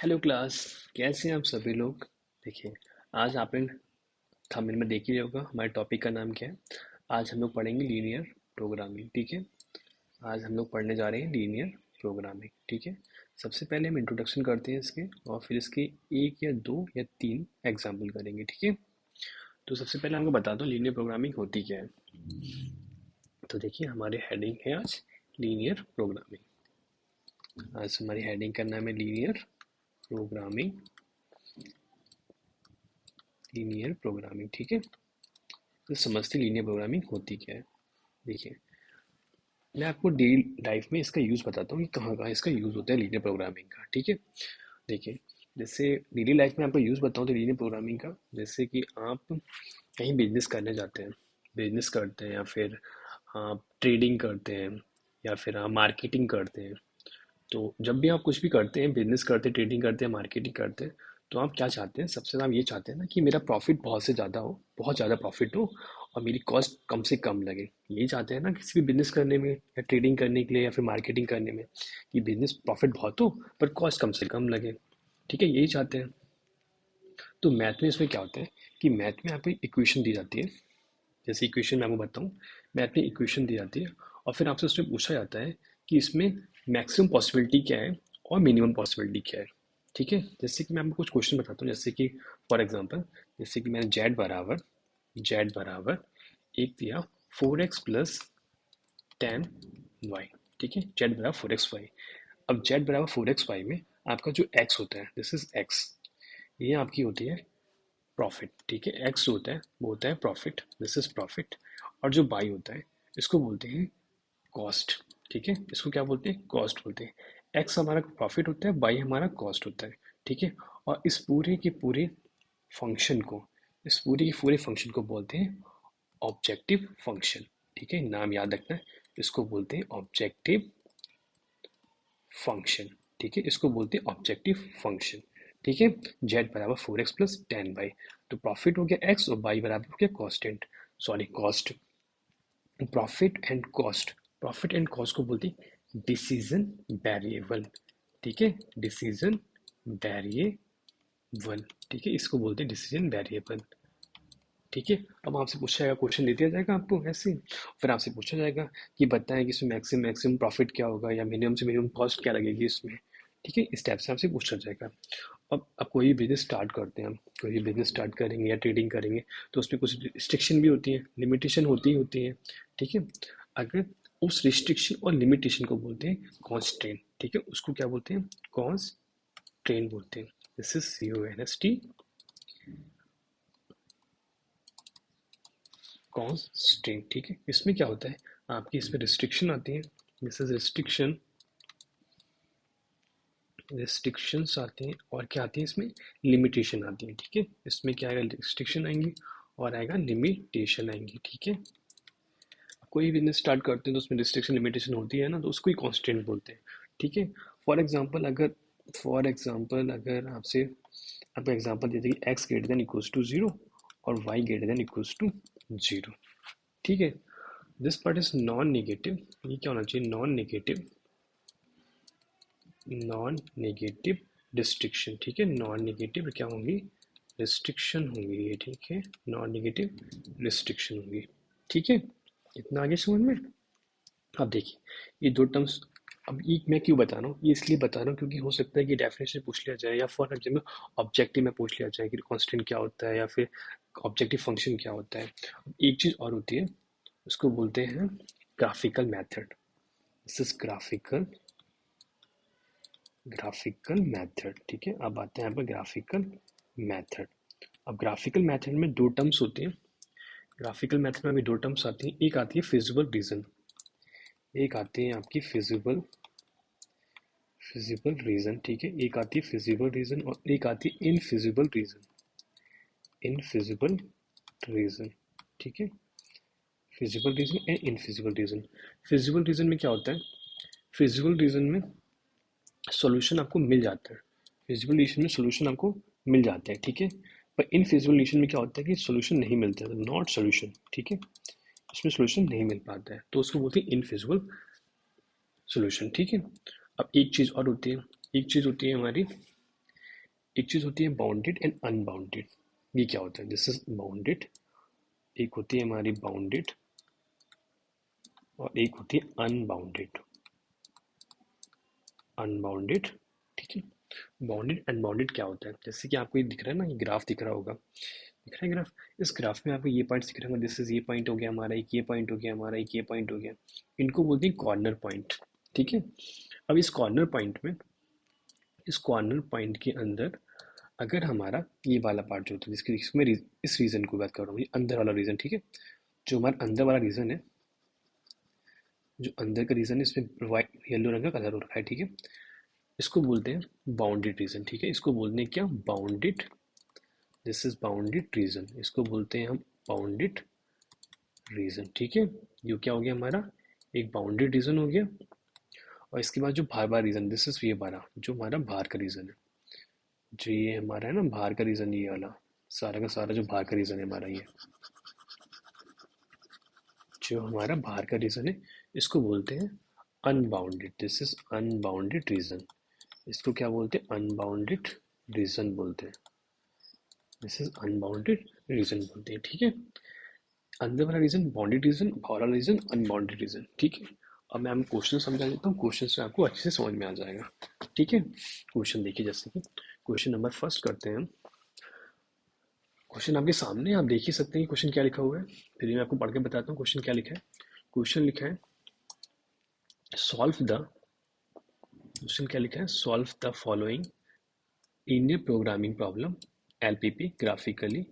Hello class. कैसे हैं आप सभी लोग। देखिए, आज आपने थंबनेल में देख ही लिया होगा हमारे टॉपिक का नाम क्या है। आज हम लोग पढ़ेंगे लीनियर प्रोग्रामिंग। ठीक है, आज हम लोग पढ़ने जा रहे हैं लीनियर प्रोग्रामिंग। ठीक है, सबसे पहले हम इंट्रोडक्शन करते हैं इसके, और फिर इसके एक या दो या तीन एग्जाम्पल करेंगे। ठीक है, तो सबसे पहले आपको बता दो लीनियर प्रोग्रामिंग होती क्या है। तो देखिए, हमारे हेडिंग है आज लीनियर प्रोग्रामिंग। आज हमारी हेडिंग का नाम है लीनियर प्रोग्रामिंग। लीनियर प्रोग्रामिंग, ठीक है। तो समझते लीनियर प्रोग्रामिंग होती क्या है। देखिए, मैं आपको डेली लाइफ में इसका यूज़ बताता हूँ कि कहाँ कहाँ इसका यूज़ होता है लीनियर प्रोग्रामिंग का। ठीक है, देखिए, जैसे डेली लाइफ में आपको यूज़ बताऊँ तो लीनियर प्रोग्रामिंग का, जैसे कि आप कहीं बिजनेस करने जाते हैं, बिजनेस करते हैं, या फिर आप ट्रेडिंग करते हैं, या फिर आप मार्केटिंग करते हैं। तो जब भी आप कुछ भी करते हैं, बिजनेस करते हैं, ट्रेडिंग करते हैं, मार्केटिंग करते हैं, तो आप क्या चाहते हैं, सबसे ज़्यादा आप ये चाहते हैं ना कि मेरा प्रॉफिट बहुत से ज़्यादा हो, बहुत ज़्यादा प्रॉफिट हो, और मेरी कॉस्ट कम से कम लगे। यही चाहते हैं ना किसी भी बिजनेस करने में, या ट्रेडिंग करने के लिए, या फिर मार्केटिंग करने में, कि बिजनेस प्रॉफिट बहुत हो पर कॉस्ट कम से कम लगे। ठीक है, यही चाहते हैं। तो मैथ में इसमें क्या होता है कि मैथ में आपको इक्वेशन दी जाती है। जैसे इक्वेशन मैं आपको बताऊँ, मैथ में इक्वेशन दी जाती है, और फिर आपसे उसमें पूछा जाता है कि इसमें मैक्सिमम पॉसिबिलिटी क्या है और मिनिमम पॉसिबिलिटी क्या है। ठीक है, जैसे कि मैं आपको कुछ क्वेश्चन बताता हूँ। जैसे कि फॉर एग्जांपल, जैसे कि मैंने जेड बराबर एक दिया 4x + 10y। ठीक है, जेड बराबर 4x y। अब जेड बराबर 4x y में आपका जो एक्स होता है, दिस इज एक्स, ये आपकी होती है प्रॉफिट। ठीक है, एक्स जो होता है वो होता है प्रॉफिट, दिस इज प्रॉफिट। और जो बाई होता है, इसको बोलते हैं कॉस्ट। ठीक है, इसको क्या बोलते हैं, कॉस्ट बोलते हैं। एक्स हमारा प्रॉफिट होता है, बाई हमारा कॉस्ट होता है। ठीक है, और इस पूरे के पूरे फंक्शन को, इस पूरे के पूरे फंक्शन को बोलते हैं ऑब्जेक्टिव फंक्शन। ठीक है, नाम याद रखना है, इसको बोलते हैं ऑब्जेक्टिव फंक्शन। ठीक है, इसको बोलते हैं ऑब्जेक्टिव फंक्शन। ठीक है, z = 4x + 10y। तो प्रॉफिट हो गया एक्स, और बाई बराबर हो गया constant, sorry cost. Profit and cost, profit and cost को बोलते हैं डिसीजन वेरिएबल। ठीक है, डिसीजन वेरिएबल। ठीक है, इसको बोलते हैं डिसीजन वेरिएबल। ठीक है, अब आपसे पूछा जाएगा, क्वेश्चन दे दिया जाएगा आपको ऐसे ही, फिर आपसे पूछा जाएगा कि बताएं कि इसमें मैक्सिमम मैक्सिमम प्रॉफिट क्या होगा, या मिनिमम से मिनिमम कॉस्ट क्या लगेगी इसमें। ठीक है, इस टाइप से आपसे पूछा जाएगा। अब कोई भी बिजनेस स्टार्ट करते हैं हम, कोई भी बिजनेस स्टार्ट करेंगे या ट्रेडिंग करेंगे, तो उसमें कुछ रिस्ट्रिक्शन भी होती है, लिमिटेशन होती है। ठीक है, अगर उस रिस्ट्रिक्शन और लिमिटेशन को बोलते हैं कॉन्स्ट्रेंट। ठीक है, उसको क्या बोलते हैं, कॉन्स्ट्रेंट बोलते हैं। This is CONST, constant. ठीक है, इसमें क्या होता है, आपकी इसमें रिस्ट्रिक्शन आती है, दिस इज रिस्ट्रिक्शन, रिस्ट्रिक्शंस आती हैं, और क्या आती है इसमें, लिमिटेशन आती है। ठीक है, इसमें क्या आएगा, रिस्ट्रिक्शन आएंगी और आएगा लिमिटेशन आएंगी। ठीक है, कोई बिजनेस स्टार्ट करते हैं तो उसमें रिस्ट्रिक्शन लिमिटेशन होती है ना, तो उसको ही कॉन्स्टेंट बोलते हैं। ठीक है, फॉर एग्जाम्पल अगर आपसे आपको एग्जाम्पल देते हैं कि x greater than equals to zero और y greater than equals to zero. ठीक है, this part is non negative, ये क्या होना चाहिए, non negative, non negative restriction. ठीक है, नॉन नेगेटिव क्या होंगी, रिस्ट्रिक्शन होंगी ये। ठीक है, नॉन नेगेटिव रिस्ट्रिक्शन होंगी। ठीक है, इतना आगे समझ में। अब देखिए, ये दो टर्म्स, अब ये मैं क्यों बता रहा हूँ, ये इसलिए बता रहा हूँ क्योंकि हो सकता है कि डेफिनेशन पूछ लिया जाए, या फॉर एग्जाम्पल ऑब्जेक्टिव में पूछ लिया जाए कि कांस्टेंट क्या होता है, या फिर ऑब्जेक्टिव फंक्शन क्या होता है। एक चीज़ और होती है, उसको बोलते हैं graphical method. This is graphical method. ठीक है, अब आते हैं यहाँ पर ग्राफिकल मेथड। अब ग्राफिकल मेथड में दो टर्म्स होते हैं, ग्राफिकल मेथड में भी दो टर्म्स आती हैं। एक आती है फिजिबल रीजन, एक आती है आपकी फिजिबल फिजिबल रीजन। ठीक है, एक आती है फिजिबल रीजन और एक आती है इनफिजिबल रीजन, इनफिजिबल रीजन। ठीक है, feasible region and infeasible region. Feasible region में क्या होता है, फिजिबल रीजन में सॉल्यूशन आपको मिल जाता है, फिजिबल रीजन में सॉल्यूशन आपको मिल जाता है। ठीक है, पर इनफिजिबल रीजन में क्या होता है कि सॉल्यूशन नहीं मिलता है, नॉट सॉल्यूशन। ठीक है, इसमें सॉल्यूशन नहीं मिल पाता है, तो उसको बोलते हैं इनफिजिबल सॉल्यूशन। ठीक है, अब एक चीज़ और होती है, एक चीज़ होती है हमारी एक चीज़ होती है बाउंडेड एंड अनबाउंडेड। ये क्या होता है? दिस इज बाउंडेड, एक होती है हमारी बाउंडेड और एक होती है अनबाउंडेड। अनबाउंडेड, ठीक है। बाउंडेड अनबाउंडेड क्या होता है? जैसे कि आपको ये दिख रहा है ना, ये ग्राफ दिख रहा होगा, दिख रहा है ग्राफ? इस ग्राफ में आपको ये पॉइंट्स दिख रहे होंगे, दिस इज ये पॉइंट हो गया हमारा, एक ये पॉइंट हो गया हमारा, एक ये पॉइंट हो गया। इनको बोलते हैं कॉर्नर पॉइंट, ठीक है। अब इस कॉर्नर पॉइंट में, इस कॉर्नर पॉइंट के अंदर अगर हमारा ये वाला पार्ट जो होता है, जिसकी इसमें इस रीजन की बात कर रहा हूँ, ये अंदर वाला रीजन, ठीक है। जो हमारा अंदर वाला रीजन है, जो अंदर का रीजन है, इसमें वाइट येलो रंग का कलर हो रखा है, ठीक है। इसको बोलते हैं बाउंडेड रीजन, ठीक है। इसको बोलते हैं क्या? Bounded. This is bounded reason, इसको बोलते हैं हम बाउंडेड रीजन, ठीक है। ये क्या हो गया हमारा? एक बाउंडेड रीजन हो गया। और इसके बाद जो बाहर बार रीजन, दिस इज ये बारह, जो हमारा बाहर का रीजन है, जो ये हमारा है ना बाहर का रीजन, ये वाला सारा का सारा जो बाहर का रीजन है हमारा, ये जो हमारा बाहर का रीजन है, इसको बोलते हैं unbounded. This is unbounded region, इसको क्या बोलते हैं? अनबाउंडेड रीजन बोलते हैं। दिस इज अनबाउंडेड रीजन बोलते हैं, ठीक है। अंदर वाला रीजन बाउंडेड रीजन, बाहर वाला रीजन अनबाउंडेड रीजन, ठीक है। अब मैं आपको क्वेश्चन समझा देता हूँ, क्वेश्चन से आपको अच्छे से समझ में आ जाएगा, ठीक है। क्वेश्चन देखिए, जैसे कि क्वेश्चन नंबर फर्स्ट करते हैं हम। क्वेश्चन आपके सामने है, आप देख ही सकते हैं क्वेश्चन क्या लिखा हुआ है। फिर मैं आपको पढ़ के बताता हूँ क्वेश्चन क्या लिखा है। क्वेश्चन लिखा है सॉल्व द, क्वेश्चन क्या लिखा है? Solve the following linear programming problem LPP graphically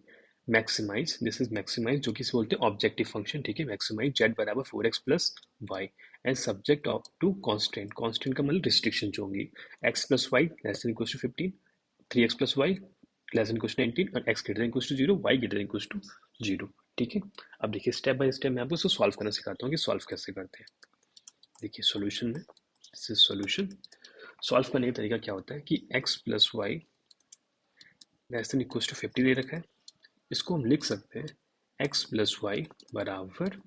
maximize, this is maximize, जो कि इसे बोलते हैं ऑब्जेक्टिव फंक्शन, ठीक है। मैक्सिमाइज जेड बराबर 4x plus Y and subject of to constant, constant का मतलब रिस्ट्रिक्शन जो होंगी, x plus Y less than equal to 15, 3x plus Y less than equal to 19 और x greater than equal to 0, y greater than equal to 0, ठीक है। अब देखिए step by step मैं आपको इसको सॉल्व करना सिखाता हूँ कि सॉल्व कैसे करते हैं। देखिए सॉल्यूशन में, दिस इज सॉल्यूशन। सॉल्व करने का तरीका क्या होता है कि x plus Y less than equal to 50 दे रखा है, इसको हम लिख सकते हैं x प्लस वाई बराबर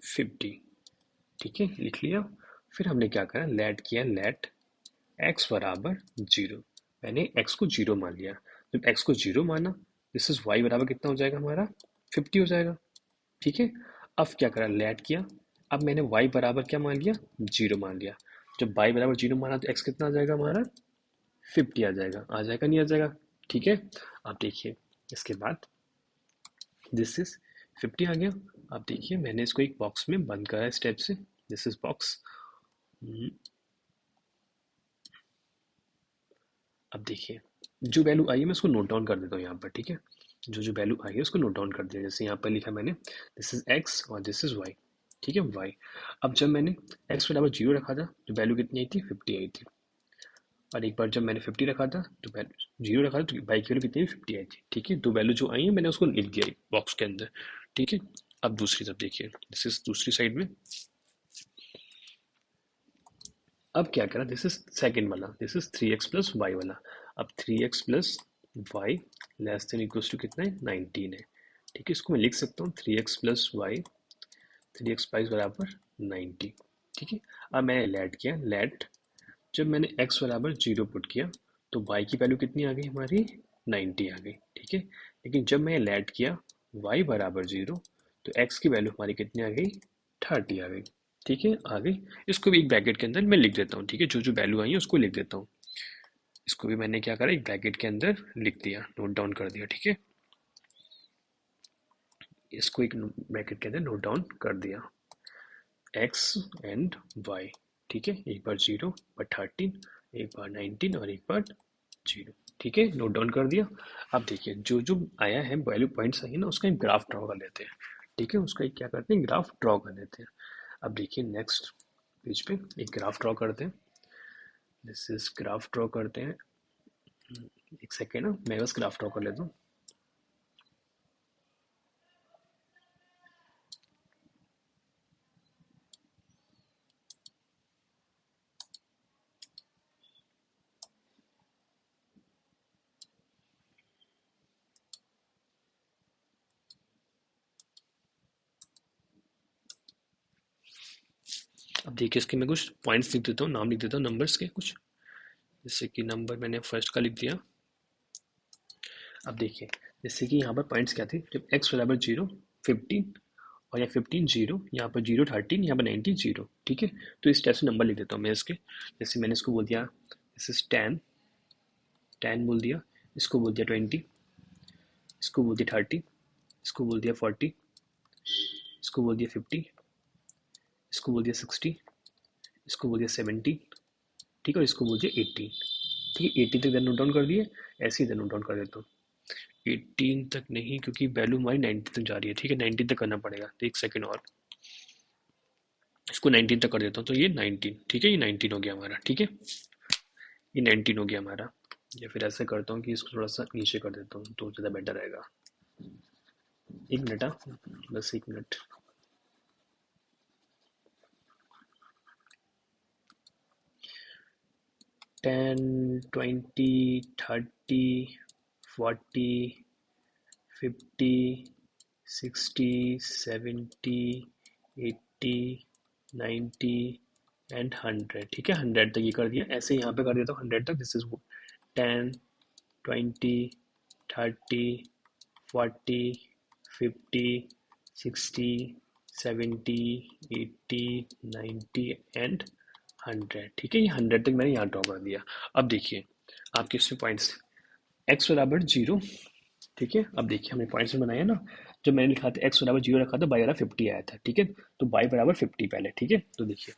50, ठीक है, लिख लिया। फिर हमने क्या करा? लेट किया, लेट x बराबर 0, मैंने x को 0 मान लिया। जब x को 0 माना, दिस इज y बराबर कितना हो जाएगा हमारा? 50 हो जाएगा, ठीक है। अब क्या करा? लेट किया, अब मैंने y बराबर क्या मान लिया? 0 मान लिया। जब y बराबर 0 माना तो x कितना आ जाएगा हमारा? 50 आ जाएगा नहीं आ जाएगा, ठीक है। अब देखिए इसके बाद दिस इज 50 आ गया। अब देखिए मैंने इसको एक बॉक्स में बंद करा है स्टेप से, दिस इज बॉक्स। अब देखिए जो वैल्यू आई है मैं उसको नोट डाउन कर देता हूँ यहाँ पर, ठीक है। जो जो वैल्यू आई है उसको नोट डाउन कर दिया, जैसे यहाँ पर लिखा मैंने दिस इज एक्स और दिस इज वाई, ठीक है, वाई। अब जब मैंने एक्स बराबर 0 रखा था तो वैल्यू कितनी आई थी? 50 आई थी। और एक बार जब मैंने 50 रखा था तो वैल्यू 0 रखा था तो वाई की वैल्यू कितनी? 50 आई थी, ठीक है। दो वैल्यू जो आई है मैंने उसको लिख दिया बॉक्स के अंदर, ठीक है। अब दूसरी तरफ देखिए, दिस इज दूसरी साइड में। अब क्या करा? दिस इज सेकेंड वाला, this is 3x plus Y वाला। अब 3x plus Y less than equals to कितना है? 19 है, ठीक है। इसको मैं लिख सकता हूँ 3x plus Y, 3x Y बराबर 90, ठीक है। अब मैंने लेट किया, लेट जब मैंने x बराबर 0 पुट किया तो y की वैल्यू कितनी आ गई हमारी? 90 आ गई, ठीक है। लेकिन जब मैंने लेट किया y बराबर 0 तो x की वैल्यू हमारी कितनी आ गई? 30 आ गई, ठीक है, आ गई। इसको भी एक ब्रैकेट के अंदर मैं लिख देता हूँ, ठीक है। जो जो वैल्यू आई है उसको लिख देता हूँ। इसको भी मैंने क्या करा? एक ब्रैकेट के अंदर लिख दिया, नोट डाउन कर दिया, ठीक है। इसको एक ब्रैकेट के अंदर नोट डाउन कर दिया, x एंड y, ठीक है। एक बार 0, बार 13, एक बार 19 और एक बार 0, ठीक है, नोट डाउन कर दिया। अब देखिए जो जो आया है वैल्यू पॉइंट्स आई है ना, उसका एक ग्राफ ड्रॉ कर लेते हैं, ठीक है। उसका एक क्या करते हैं? ग्राफ ड्रॉ कर लेते हैं। अब देखिए नेक्स्ट पेज पे एक ग्राफ ड्रॉ करते हैं, दिस इज ग्राफ ड्रॉ करते हैं। एक सेकेंड ना, मैं बस ग्राफ ड्रॉ कर लेता हूँ। अब देखिए इसके मैं कुछ पॉइंट्स लिख देता हूँ, नाम लिख देता हूँ नंबर्स के कुछ, जैसे कि नंबर मैंने फर्स्ट का लिख दिया, अब देखिए, जैसे कि यहाँ पर पॉइंट्स क्या थे, जब x बराबर 0, 15, और यहाँ 15 0, यहाँ पर 0 13, यहाँ पर 19 0, ठीक है। तो इस टाइप से नंबर लिख देता हूँ मैं इसके। जैसे मैंने इसको बोल दिया, दिस इज 10, 10 बोल दिया, इसको बोल दिया 20, इसको बोल दिया 30, इसको बोल दिया 40, इसको बोल दिया 50, इसको बोल दिया 60, इसको बोल दिया 70, ठीक है, और इसको बोल दिया 18, ठीक है। 18 तक नोट डाउन कर दिए, ऐसे ही नोट डाउन कर देता हूँ। 18 तक नहीं, क्योंकि वैल्यू हमारी 19 तक जा रही है, ठीक है, 19 तक करना पड़ेगा, तो एक सेकेंड और, इसको 19 तक कर देता हूँ, तो ये 19, ठीक है, ये 19 हो गया हमारा, ठीक है, ये 19 हो गया हमारा। या फिर ऐसे करता हूँ कि इसको थोड़ा सा नीचे कर देता हूँ तो ज़्यादा बेटर रहेगा। एक मिनट, हाँ, बस एक मिनट। टेन, 20, 30, 40, 50, 60, 70, 80, 90 एंड 100, ठीक है, 100 तक ये कर दिया। ऐसे यहाँ पे कर देता हूँ 100 तक। दिस इज 10, 20, 30, 40, 50, 60, 70, 80, 90 एंड 100, ठीक है। ये 100 तक मैंने यहाँ ड्रॉ कर दिया। अब देखिए आपके इसमें पॉइंट्स, x बराबर 0, ठीक है। अब देखिए हमने पॉइंट्स में बनाया ना, जब मैंने लिखा था x बराबर 0 रखा था, y बराबर 50 आया था, ठीक है। तो y बराबर 50 पहले, ठीक है। तो देखिए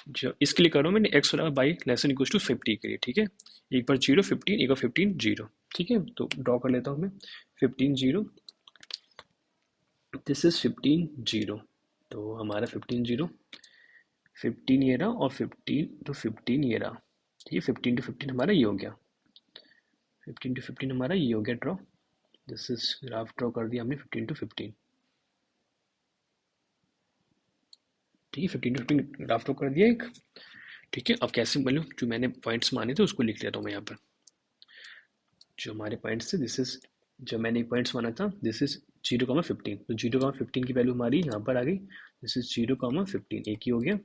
जो इसके लिए कर रहा हूँ मैंने, x बराबर बाई लेसन इक्वल टू 50 के लिए, ठीक है। एक बार 0 15, एक बार 15 0, ठीक है। तो ड्रॉ कर लेता हूँ मैं 15 0, दिस इज 15 0, तो हमारा 15 0, 15 ये रहा, और 15 to 15 ये रहा, ठीक है। 15 to 15 हमारा ये हो गया, 15 to 15 हमारा ये हो गया draw. This is graph draw कर दिया हमने 15 to 15, ठीक है। 15 to 15 ग्राफ ड्रॉ कर दिया एक, ठीक है। अब कैसे बोलूँ, जो मैंने पॉइंट्स माने थे उसको लिख लेता हूँ मैं यहाँ पर। जो हमारे पॉइंट्स थे, दिस इज, जब मैंने पॉइंट्स माना था, दिस इज 0,15, तो 0,15 की वैल्यू हमारी यहाँ पर आ गई। दिस इज 0,15, एक ही हो गया।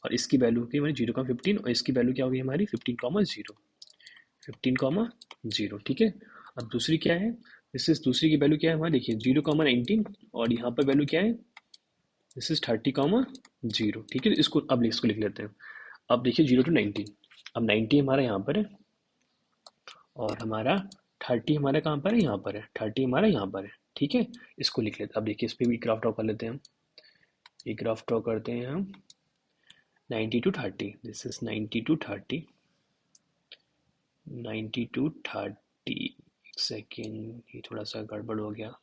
और इसकी वैल्यू की हमारी 0,15, और इसकी वैल्यू क्या हो गई हमारी 15,0, 15,0, ठीक है। अब दूसरी क्या है, दिस इज, दूसरी की वैल्यू क्या है हमारी, देखिए 0,19, और यहाँ पर वैल्यू क्या है, दिस इज 30,0, ठीक है। इसको अब इसको लिख लेते हैं। अब देखिए 0 to 19, अब 90 हमारा यहाँ पर है, और हमारा 30 हमारा कहाँ पर है, यहाँ पर है, 30 हमारा यहाँ पर है, ठीक है। इसको लिख लेते हैं। अब देखिए इस पर भी ग्राफ ड्रॉ कर लेते हैं हम, ये ग्राफ ड्रॉ करते हैं हम 90 to 30, this is 90 to 30, 90 to 30, एक सेकेंड, ये थोड़ा सा गड़बड़ हो गया,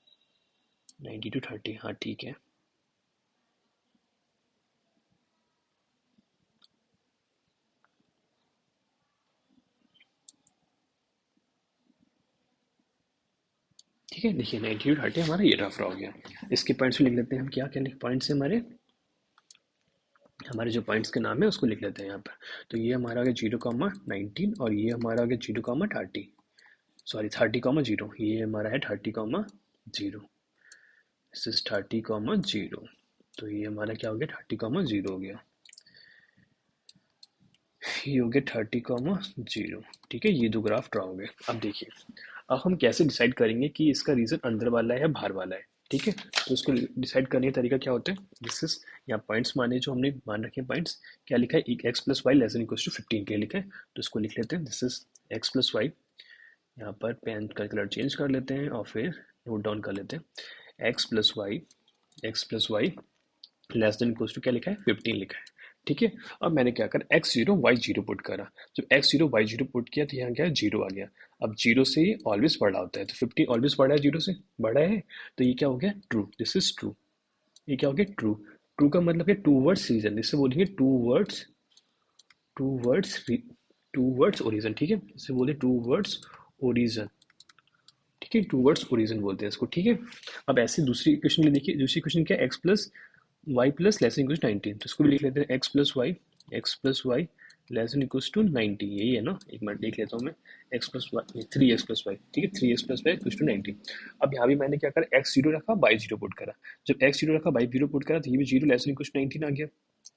90 to 30, हाँ ठीक है। ठीक है, देखिए 90 to 30 हमारा ये रफ हो गया। इसके पॉइंट्स लिख लेते हैं हम, क्या क्या लिख पॉइंट्स है हमारे, हमारे जो पॉइंट्स के नाम है उसको लिख लेते हैं यहाँ पर। तो ये हमारा आ गया 0,19, और ये हमारा आ गया 0,30, सॉरी 30,0, ये हमारा है 30,0, दिस इज 30,0, तो ये हमारा क्या हो गया 30,0 हो गया, ये हो गया 30,0, ठीक है। ये दो ग्राफ ड्रॉ हो गए। अब देखिए, अब हम कैसे डिसाइड करेंगे कि इसका रीजन अंदर वाला है या बाहर वाला है, ठीक है। तो इसको डिसाइड करने का तरीका क्या होता है, दिस इज, यहाँ पॉइंट्स माने जो हमने मान रखे हैं पॉइंट्स, क्या लिखा है, एक X plus Y less than equal to 15 के लिखा है, तो इसको लिख लेते हैं। This is x plus Y, यहाँ पर पेन का कलर चेंज कर लेते हैं और फिर नोट डाउन कर लेते हैं, X plus Y, x plus Y less than equal to क्या लिखा है 15 लिखा है, ठीक है। अब मैंने क्या करा, x0 y0 पुट करा, जब x0 y0 पुट किया तो यहाँ क्या है 0 आ गया। अब 0 से ये ऑलवेज बड़ा होता है, तो 15 ऑलवेज बड़ा है 0 से, बड़ा है, तो ये क्या हो गया ट्रू, दिस इज ट्रू। ये क्या हो गया ट्रू, ट्रू का मतलब है टू वर्ड्स रीजन, इससे बोलेंगे towards, towards, towards origin, ठीक है। इससे बोले टू वर्ड्स ओरिजन, ठीक है, टू वर्ड्स ओरिजन बोलते हैं इसको, ठीक है। अब ऐसे दूसरी इक्वेशन में देखिए, दूसरी इक्वेशन क्या है, x plus Y plus less equal 19, तो इसको भी लिख लेते हैं X plus Y less equal to 90, यही है ना, एक मिनट लिख लेता हूँ मैं, X plus Y 3x plus Y, ठीक है, 3x plus Y equal to 90। अब यहाँ भी मैंने क्या करा, एक्स जीरो रखा बाई जीरो पुट करा, जब एक्स जीरो रखा बाई जीरो पुट करा तो ये भी जीरो लेस इक्वल टू 19 आ गया,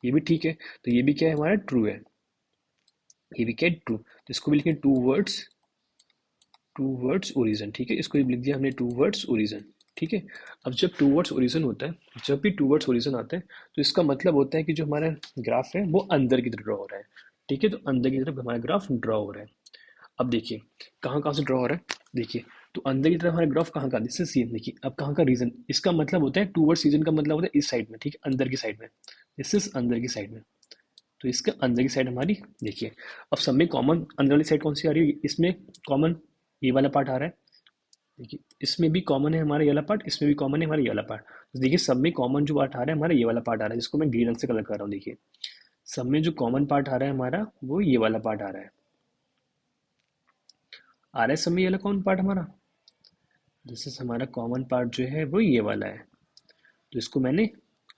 ये भी ठीक है। तो ये भी क्या है हमारा ट्रू है, ये भी क्या है ट्रू, तो इसको भी लिखें टू वर्ड्स, टूवर्ड्स ओरिजिन, ठीक है, इसको लिख दिया हमने टूवर्ड्स ओरिजिन, ठीक है। अब जब टूवर्ड्स ओरिजिन होता है, जब भी टूवर्ड्स ओरिजिन आता है तो इसका मतलब होता है कि जो हमारा ग्राफ है वो अंदर की तरफ ड्रॉ हो रहा है, ठीक है। तो अंदर की तरफ हमारा ग्राफ ड्रॉ हो रहा है। अब देखिए कहाँ कहाँ से ड्रॉ हो रहा है, देखिए तो अंदर की तरफ हमारा ग्राफ कहाँ का, दिस इज देखिए अब कहाँ का रीजन, इसका मतलब होता है टूवर्ड्स रीजन का मतलब होता है इस साइड में, ठीक है, अंदर की साइड में, दिस इज अंदर की साइड में। तो इसके अंदर की साइड हमारी देखिए, अब सब में कॉमन अंदर वाली साइड कौन सी आ रही है, इसमें कॉमन ये वाला पार्ट आ रहा है, देखिए इसमें भी कॉमन है हमारा ये वाला पार्ट, इसमें भी कॉमन है हमारा ये वाला पार्ट। तो देखिए सब में कॉमन जो पार्ट आ रहा है हमारा ये वाला पार्ट आ रहा है, जिसको मैं ग्रीन रंग से कलर कर रहा हूँ। देखिए सब में जो कॉमन पार्ट आ रहा है हमारा वो ये वाला पार्ट आ रहा है, सब में ये वाला कौन पार्ट हमारा, जैसे हमारा कॉमन पार्ट जो है वो ये वाला है। तो इसको मैंने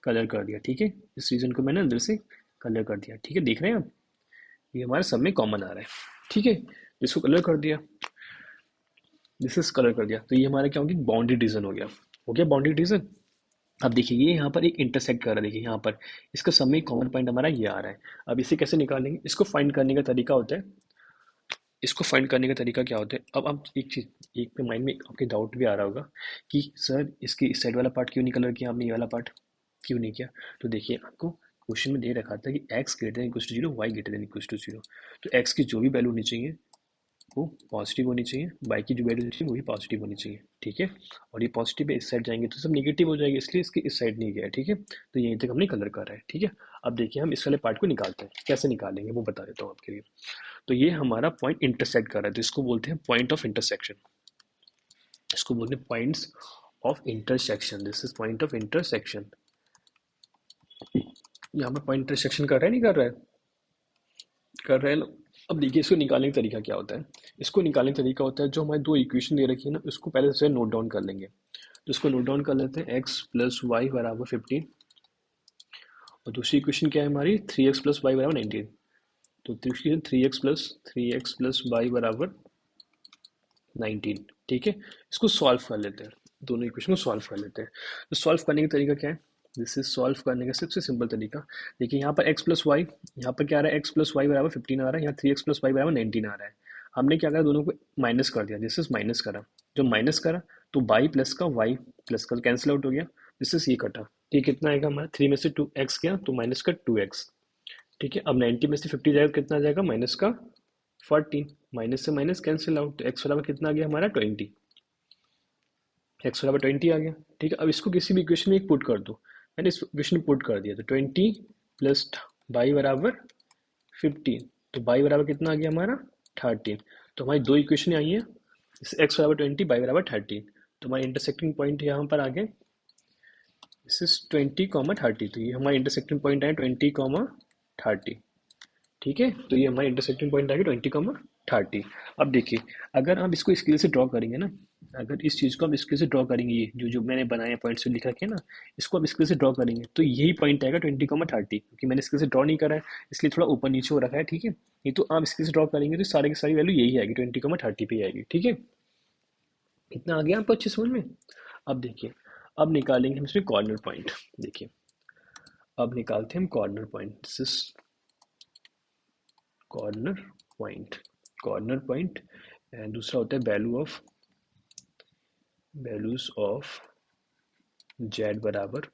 कलर कर दिया, ठीक है, इस रीजन को मैंने अंदर से कलर कर दिया, ठीक है, देख रहे हैं आप, ये हमारे सब में कॉमन आ रहा है, ठीक है। इसको कलर कर दिया, दिस इज कलर कर दिया, तो ये हमारा क्या हो गया, बाउंड्री रीजन हो गया बाउंड्री रीजन। अब देखिए ये यहाँ पर एक इंटरसेक्ट कर रहा है, देखिए यहाँ पर इसका सब में कॉमन पॉइंट हमारा ये आ रहा है। अब इसे कैसे निकालेंगे, इसको फाइंड करने का तरीका होता है, इसको फाइंड करने का तरीका क्या होता है, अब आप एक चीज़ एक पे माइंड में आपके डाउट भी आ रहा होगा कि सर इसके इस साइड वाला पार्ट क्यों नहीं कलर किया आपने, ये वाला पार्ट क्यों नहीं किया। तो देखिए आपको क्वेश्चन में दे रखा था कि x greater than equal to zero, y greater than equal to zero. तो x की जो भी वैल्यू होनी चाहिए वो पॉजिटिव होनी चाहिए, y की जो वैल्यू होनी चाहिए वो भी पॉजिटिव होनी चाहिए, ठीक है। और ये पॉजिटिव है, इस साइड जाएंगे तो सब नेगेटिव हो जाएगी, इसलिए इसके इस साइड नहीं गया, ठीक है। तो यहीं तक हमने कलर करा है, ठीक है। अब देखिए हम इस वाले पार्ट को निकालते हैं, कैसे निकालेंगे वो बता देता हूँ आपके लिए। तो ये हमारा पॉइंट इंटरसेक्ट कर रहा है, तो इसको बोलते हैं पॉइंट ऑफ इंटरसेक्शन, इसको बोलते हैं points of intersection, this is point of intersection. यहाँ पर पॉइंट इंटरसेक्शन कर रहा है नहीं कर रहा है, कर रहा है ना। अब देखिए इसको निकालने का तरीका क्या होता है, इसको निकालने का तरीका होता है जो हमारी दो इक्वेशन दे रखी है ना, उसको पहले से नोट डाउन कर लेंगे। तो इसको नोट डाउन कर लेते हैं, एक्स प्लस वाई बराबर 15, और दूसरी इक्वेशन क्या है हमारी, 3x प्लस वाई बराबर 19। तो दूसरी 3x प्लस वाई बराबर 19, ठीक है। इसको सॉल्व कर लेते हैं, दोनों इक्वेशन को सॉल्व कर लेते हैं। तो सॉल्व करने का तरीका क्या है, दिस इज सॉल्व करने का सबसे सिंपल तरीका। देखिए यहाँ पर x प्लस वाई, यहाँ पर क्या आ रहा है, x प्लस वाई बराबर 15 आ रहा है, यहाँ 3x प्लस वाई बराबर 19 आ रहा है। हमने क्या करा, दोनों को माइनस कर दिया, दिस इज माइनस करा, जब माइनस करा तो y प्लस का y प्लस का कैंसिल आउट हो गया, दिस इज ये कटा, ठीक है। कितना आएगा हमारा, 3 में से 2x गया तो माइनस का 2x, ठीक है। अब 90 में से 50 जाएगा, कितना आ जाएगा, माइनस का 14, माइनस से माइनस कैंसिल आउट, तो एक्स बराबर कितना आ गया हमारा 20, एक्स बराबर 20 आ गया, ठीक है। अब इसको किसी भी इक्वेशन में एक पुट कर दो, मैंने इस इक्वेशन में पुट कर दिया, तो 20 प्लस बाई बराबर 15, तो बाई बराबर कितना आ गया हमारा 13। तो हमारी दो इक्वेशन आई है, एक्स बराबर 20 बाई बराबर 13, तो हमारा इंटरसेक्टिंग पॉइंट यहाँ पर आ गया, दिस इज 20, 30, तो ये हमारा इंटरसेक्टिंग पॉइंट है 20, 30, ठीक है। तो ये हमारा इंटरसेक्टिंग पॉइंट आ गया 20, 30। अब देखिए अगर आप इसको स्केल से ड्रॉ करेंगे ना, अगर इस चीज़ को आप स्केल से ड्रॉ करेंगे, ये जो जो मैंने बनाया पॉइंट से लिख रखे हैं ना, इसको आप स्केल से ड्रॉ करेंगे तो यही पॉइंट आएगा 20, 30, क्योंकि मैंने स्केल से ड्रॉ नहीं करा है इसलिए थोड़ा ऊपर नीचे हो रखा है, ठीक है। नहीं तो आप स्केल से ड्रॉ करेंगे तो सारे की सारी वैल्यू यही आएगी, 20, 30 पे आएगी, ठीक है। इतना आ गया आपको अच्छे समझ में। अब देखिए अब निकालेंगे हम इसमें कॉर्नर पॉइंट, देखिए अब निकालते हैं हम corner point, this is corner point, corner point. And दूसरा होता है वैल्यूज ऑफ जेड बराबर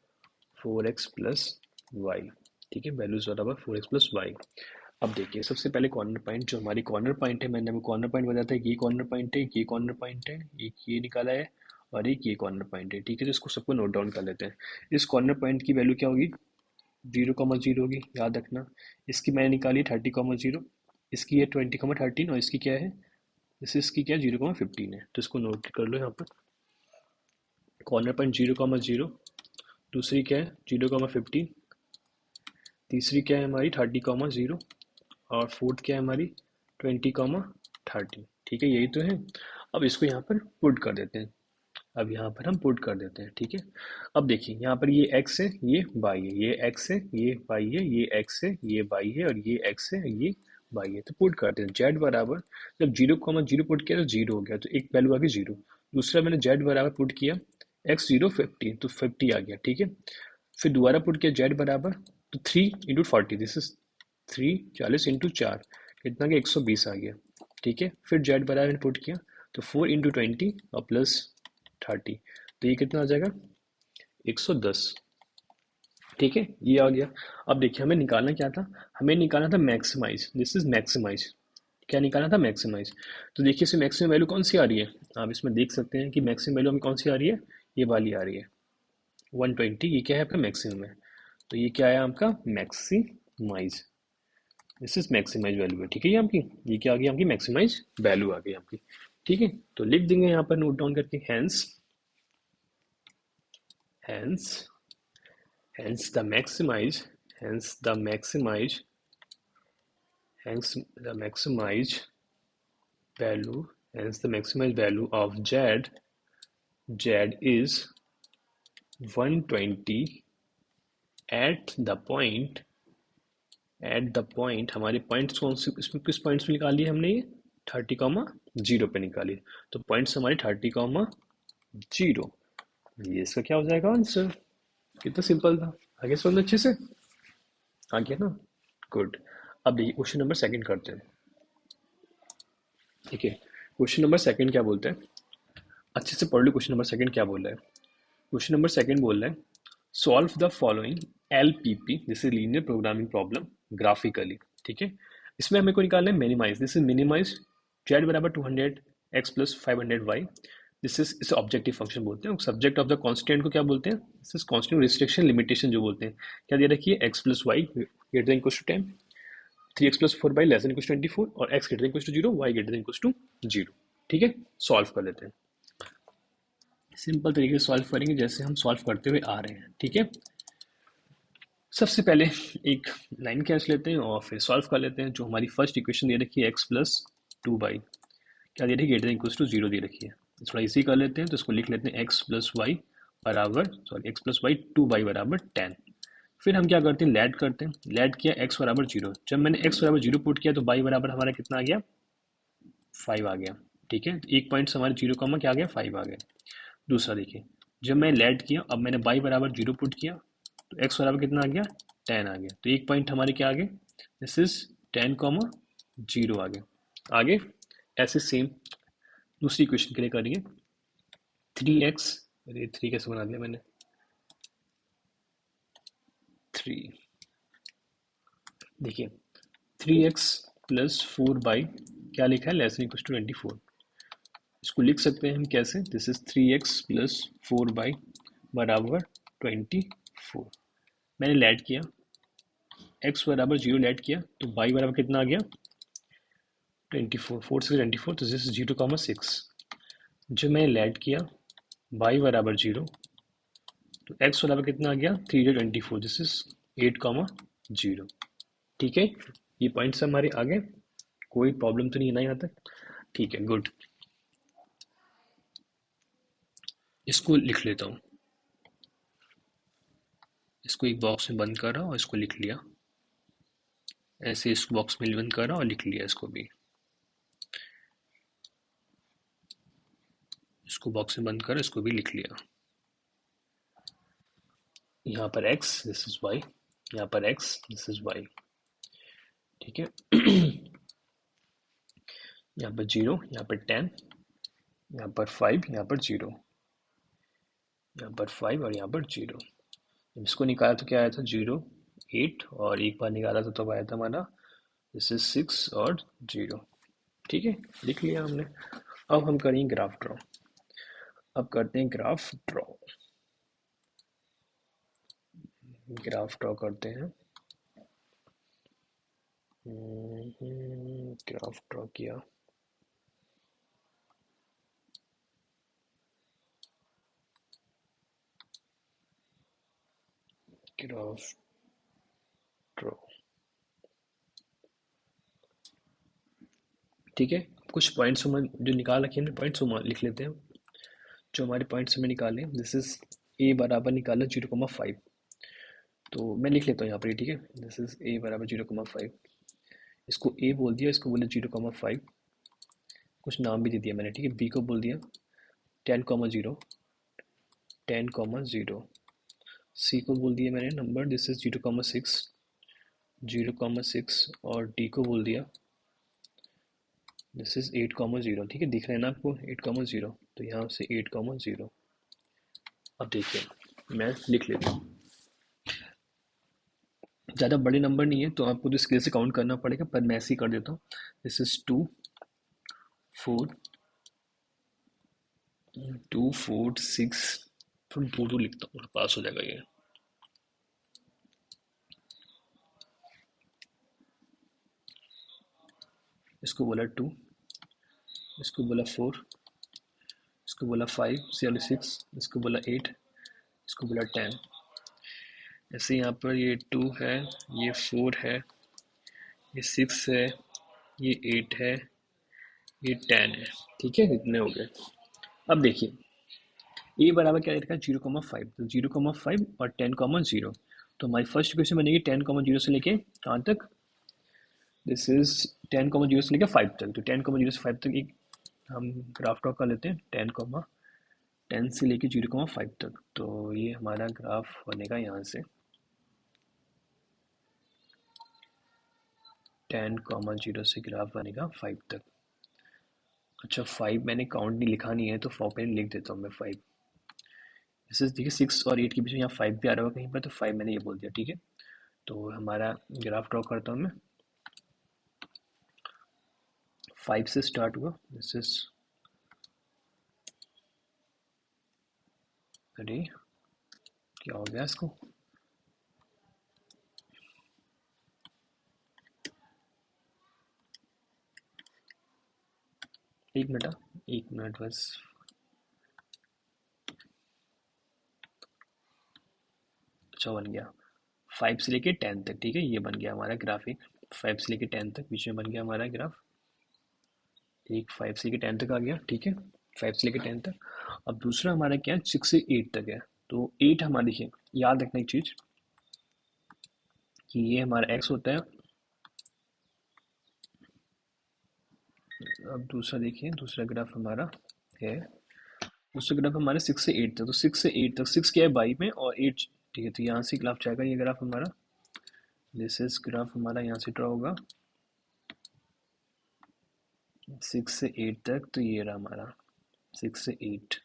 4x प्लस वाई, ठीक है, वैल्यूज बराबर 4x प्लस वाई। अब देखिए सबसे पहले कॉर्नर पॉइंट, जो हमारी कॉर्नर पॉइंट है, मैंने आपको कॉर्नर पॉइंट बताया था, ये कॉर्नर पॉइंट है, ये कॉर्नर पॉइंट है, एक ये निकाला है और एक ये कॉर्नर पॉइंट है, ठीक है। तो इसको सबको नोट डाउन कर लेते हैं। इस कॉर्नर पॉइंट की वैल्यू क्या होगी, 0, 0 होगी, याद रखना। इसकी मैंने निकाली 30, 0, इसकी है 20, 13, और इसकी क्या है, इसकी क्या है 0, 15 है। तो इसको नोट कर लो यहाँ पर, कॉर्नर पॉइंट 0, 0, दूसरी क्या है 0, 15, तीसरी क्या है हमारी 30, 0, और फोर्थ क्या है हमारी 20, 30, ठीक है, यही तो है। अब इसको यहाँ पर पुट कर देते हैं, अब यहाँ पर हम पुट कर देते हैं, ठीक है। अब देखिए यहाँ पर ये x है, ये y है, ये x है, ये y है, ये x है, ये y है, और ये x है, ये y है। तो पुट करते हैं, z बराबर, जब 0, 0 पुट किया तो 0 हो गया, तो एक वैल्यू आ गई 0। दूसरा मैंने z बराबर पुट किया x0, 50, तो 50 आ गया, ठीक है। फिर दोबारा पुट किया z बराबर, तो 3 × 40, दिस इज 3, 40 × 4, कितना कि 120 आ गया, ठीक है। फिर z बराबर पुट किया तो 4 × 20 और प्लस 30, तो ये कितना आ जाएगा 110। ठीक है, ये आ गया। अब देखिए हमें निकालना क्या था, हमें निकालना था मैक्सिमाइज, दिस इज मैक्सिमाइज। क्या निकालना था, मैक्सिमाइज। तो देखिए इसमें मैक्सिमम वैल्यू कौन सी आ रही है, आप इसमें देख सकते हैं कि मैक्सिमम वैल्यू हमें कौन सी आ रही है, ये वाली आ रही है 120, ये क्या है आपका मैक्सिमम है। तो ये क्या है आपका maximize, this is maximize value है। ठीक है, ये आपकी, ये क्या आ गई आपकी मैक्सिमाइज वैल्यू आ गई आपकी। ठीक है, तो लिख देंगे यहाँ पर नोट डाउन करके, hence hence hence the maximise, hence the maximise, hence the maximized value, hence the maximized value of z is 120 at the point हमारे पॉइंट्स कौन से, इसमें किस पॉइंट्स में निकाली है हमने, ये 30, 0 पे निकाली। तो पॉइंट्स हमारे 30, 0। ये इसका क्या हो जाएगा आंसर, कितना सिंपल था। आगे समझ अच्छे से आ गया ना, गुड। अब देखिए क्वेश्चन नंबर सेकंड करते हैं। ठीक है, क्वेश्चन नंबर सेकंड क्या बोलते हैं, अच्छे से पढ़ लो। क्वेश्चन नंबर सेकंड क्या बोल रहा है, क्वेश्चन नंबर सेकंड बोल रहा है solve the following LPP, this is linear programming problem, graphically. ठीक है, इसमें हमें को निकालना है minimise, this is minimise z बराबर 200 x plus 500 y, this is इसे ऑब्जेक्टिव फंक्शन बोलते हैं। सब्जेक्ट ऑफ द कांस्टेंट को क्या बोलते हैं, this is constant restriction limitation जो बोलते हैं। क्या दे रखी है, x plus y greater than equal to 10, 3x plus 4y less than equal to 24 और x greater than equal to 0, y greater than equal to 0। ठीक है, सॉल्व कर लेते हैं, सिंपल तरीके से सॉल्व करेंगे जैसे हम सॉल्व करते हुए आ रहे हैं। ठीक है, सबसे पहले एक लाइन खींच लेते हैं और फिर सॉल्व कर लेते हैं। जो हमारी फर्स्ट इक्वेशन दे रखी है x प्लस 2y, क्या दे रखी है, ग्रेटर देन इक्वल टू 0 दे रखी है। थोड़ा इजी कर लेते हैं, तो इसको लिख लेते हैं x प्लस वाई बराबर, sorry x plus y 2y बराबर 10। फिर हम क्या करते हैं, लेट करते हैं, लेट किया x बराबर 0, जब मैंने x बराबर 0 पुट किया तो y बराबर हमारा कितना आ गया, 5 आ गया। ठीक है, एक पॉइंट हमारे 0 कॉमा क्या आ गया, 5 आ गया। दूसरा देखिए, जब मैं लेट किया, अब मैंने y बराबर 0 पुट किया तो x बराबर कितना आ गया, 10 आ गया। तो एक पॉइंट हमारे क्या आ गए, दिस इज 10 कॉमा 0 आ गया। आगे ऐसे सेम दूसरी इक्वेशन के लिए करिए, 3x, अरे 3 कैसे बना दिया मैंने, 3, देखिए 3x प्लस 4y क्या लिखा है, लेस देन इक्वल टू 24। इसको लिख सकते हैं हम कैसे, this is 3x plus 4y बराबर 24। मैंने लेट किया, x बराबर 0 लेट किया तो y बराबर कितना आ गया, 24, 4 से 24, तो दिस इज 0,6। जब मैंने लेट किया y बराबर 0 तो x बराबर कितना आ गया, 3/24, दिस इज 8,0। ठीक है, ये पॉइंट्स हमारे आगे, कोई प्रॉब्लम तो नहीं है ना यहाँ तक, ठीक है, गुड। इसको लिख लेता हूँ, इसको एक बॉक्स में बंद करा और इसको लिख लिया, ऐसे इस बॉक्स में बंद करा और लिख लिया इसको भी, इसको बॉक्स में बंद करा, इसको भी लिख लिया। यहाँ पर x, दिस इज y, यहाँ पर x, दिस इज y। ठीक है, यहाँ पर 0, यहाँ पर 10, यहाँ पर 5, यहाँ पर 0, यहाँ पर 5 और यहाँ पर 0। इसको निकाला तो क्या आया था, 0, 8, और एक बार निकाला था तो आया था हमारा, दिस इज 6 और 0। ठीक है, लिख लिया हमने। अब हम करेंगे ग्राफ ड्रॉ, अब करते हैं ग्राफ ड्रॉ, ग्राफ ड्रॉ करते हैं। ग्राफ ड्रॉ किया, ग्राफ ड्रॉ, ठीक है। कुछ पॉइंट्स हम जो निकाल रखे हैं पॉइंट्स हम लिख लेते हैं। जो हमारे पॉइंट्स हमें निकाले, दिस इज a बराबर निकाला 0,5, तो मैं लिख लेता हूँ यहाँ पर, ठीक है। दिस इज a बराबर 0,5, इसको a बोल दिया, इसको बोले 0,5, कुछ नाम भी दे दिया मैंने, ठीक है। b को बोल दिया 10,0, 10,0, c को बोल दिया मैंने नंबर, दिस इज 0,6, 0,6, और d को बोल दिया दिस इज 8,0, ठीक है, दिख रहा है ना आपको 8,0, तो यहाँ से 8,0। अब देखिए मैं लिख लेता हूँ, ज़्यादा बड़े नंबर नहीं है तो आपको तो स्केल से काउंट करना पड़ेगा, पर मैं ऐसे ही कर देता हूँ। दिस इज 4, 2, 4, 6, फिर 2 लिखता हूँ, पास हो जाएगा ये। इसको बोला 2, इसको बोला 4, इसको बोला 5 सॉरी 6, इसको बोला 8, इसको बोला 10। ऐसे यहाँ पर ये 2 है, ये 4 है, ये 6 है, ये 8 है, ये 10 है, ठीक है, इतने हो गए। अब देखिए ए बराबर क्या रहेगा, 0,5, तो 0,5 और 10,0। तो हमारी फर्स्ट इक्वेशन बनेगी 10,0 से लेके कहाँ तक, दिस इज 10,0 से लेके 5 तक। तो 10,0 से 5 तक एक हम ग्राफ ड्रॉ कर लेते हैं, 10 से लेके 0,5 तक। तो ये हमारा ग्राफ बनेगा यहाँ से 10,0 से ग्राफ बनेगा 5 तक। अच्छा 5 मैंने काउंट नहीं लिखा नहीं है, तो 4 पे लिख देता हूँ मैं 5। जैसे देखिए 6 और 8 के बीच में यहाँ 5 भी आ रहा होगा कहीं पर, तो 5 मैंने ये बोल दिया, ठीक है। तो हमारा ग्राफ ड्रॉ करता हूँ मैं, 5 से स्टार्ट हुआ, दिस इज, अरे क्या हो गया इसको, एक मिनट, एक मिनट बस। अच्छा बन गया, 5 से लेके 10 तक, ठीक है, ये बन गया हमारा ग्राफिक। 5 से लेके 10 तक बीच में बन गया हमारा ग्राफ, एक 5 से लेके 10 तक आ गया, ठीक है, 5 से लेके 10 तक। अब दूसरा हमारा क्या है, 6 से 8 तक है। तो 8 हमारा देखिए, याद रखना एक चीज़ कि ये हमारा x होता है। अब दूसरा देखिए, दूसरा ग्राफ हमारा है, दूसरा ग्राफ हमारे 6 से 8 तक। तो 6 से 8 तक, 6 क्या है 22 में, और 8, ठीक है, तो यहाँ से ग्राफ जाएगा ये ग्राफ हमारा, दिस इज ग्राफ हमारा यहाँ से ड्रॉ होगा 6 से 8 तक। तो ये रहा हमारा 6 से 8।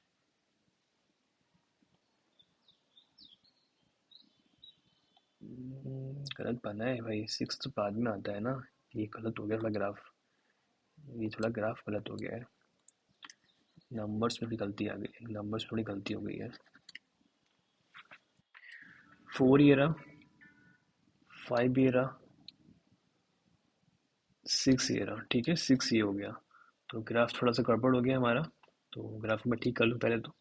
गलत बना है भाई, 6 तो बाद में आता है ना, ये गलत हो गया थोड़ा ग्राफ, ये थोड़ा ग्राफ गलत हो गया है, नंबर्स में भी गलती आ गई, नंबर्स में थोड़ी गलती हो गई है। 4 ये रहा, 5 ये रहा, 6 ये रहा, ठीक है, 6 ये हो गया। तो ग्राफ थोड़ा सा गड़बड़ हो गया हमारा, तो ग्राफ मैं ठीक कर लूँ पहले तो,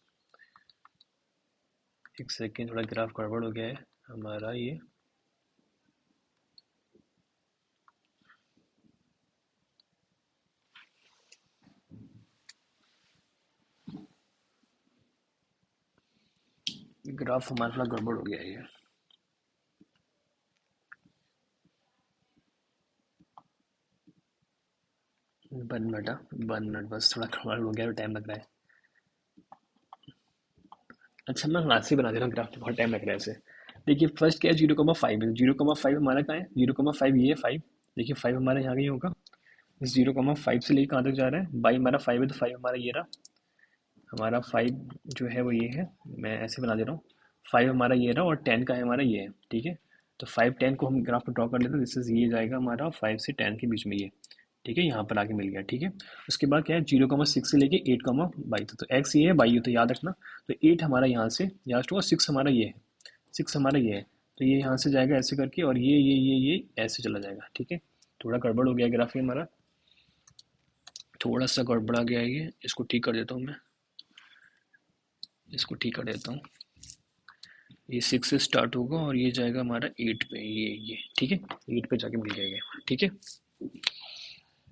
एक सेकेंड, थोड़ा ग्राफ गड़बड़ हो गया है हमारा ये। ग्राफ हमारा थोड़ा गड़बड़ हो गया है ये, वन मिनट बस, थोड़ा गड़बड़ हो गया, टाइम लग रहा है। अच्छा मैं हाथ से बना दे रहा हूँ ग्राफ, बहुत टाइम लग रहा है ऐसे। देखिए फर्स्ट क्या है, 0,5 है, 0,5 हमारा कहाँ है, 0,5 ये है 5, देखिए 5 हमारा यहाँ कहीं होगा, इस 0,5 से लेकर कहाँ तक जा रहा है, बाई हमारा 5 है, तो 5 हमारा ये रहा, हमारा 5 जो है वो ये है, मैं ऐसे बना दे रहा हूँ, 5 हमारा ये रहा, और 10 का है हमारा ये है, ठीक है। तो 5 10 को हम ग्राफ पर ड्रॉ कर लेते हैं, दिस इज, ये जाएगा हमारा 5 से 10 के बीच में ये, ठीक है, यहाँ पर आके मिल गया, ठीक है। उसके बाद क्या है, 0,6 से लेके 8,22 तक, तो एक्स ये है, बाई तो याद रखना। तो 8 हमारा यहाँ से लास्ट हुआ, 6 हमारा ये है, 6 हमारा ये है, तो ये यहाँ से जाएगा ऐसे करके, और ये ऐसे चला जाएगा, ठीक है। थोड़ा गड़बड़ हो गया ग्राफ ये हमारा, थोड़ा सा गड़बड़ा गया है ये, इसको ठीक कर देता हूँ मैं, इसको ठीक कर देता हूँ। ये 6 से स्टार्ट होगा और ये जाएगा हमारा 8 पे, ये ठीक है, 8 पे जाके मिल जाएगा, ठीक है,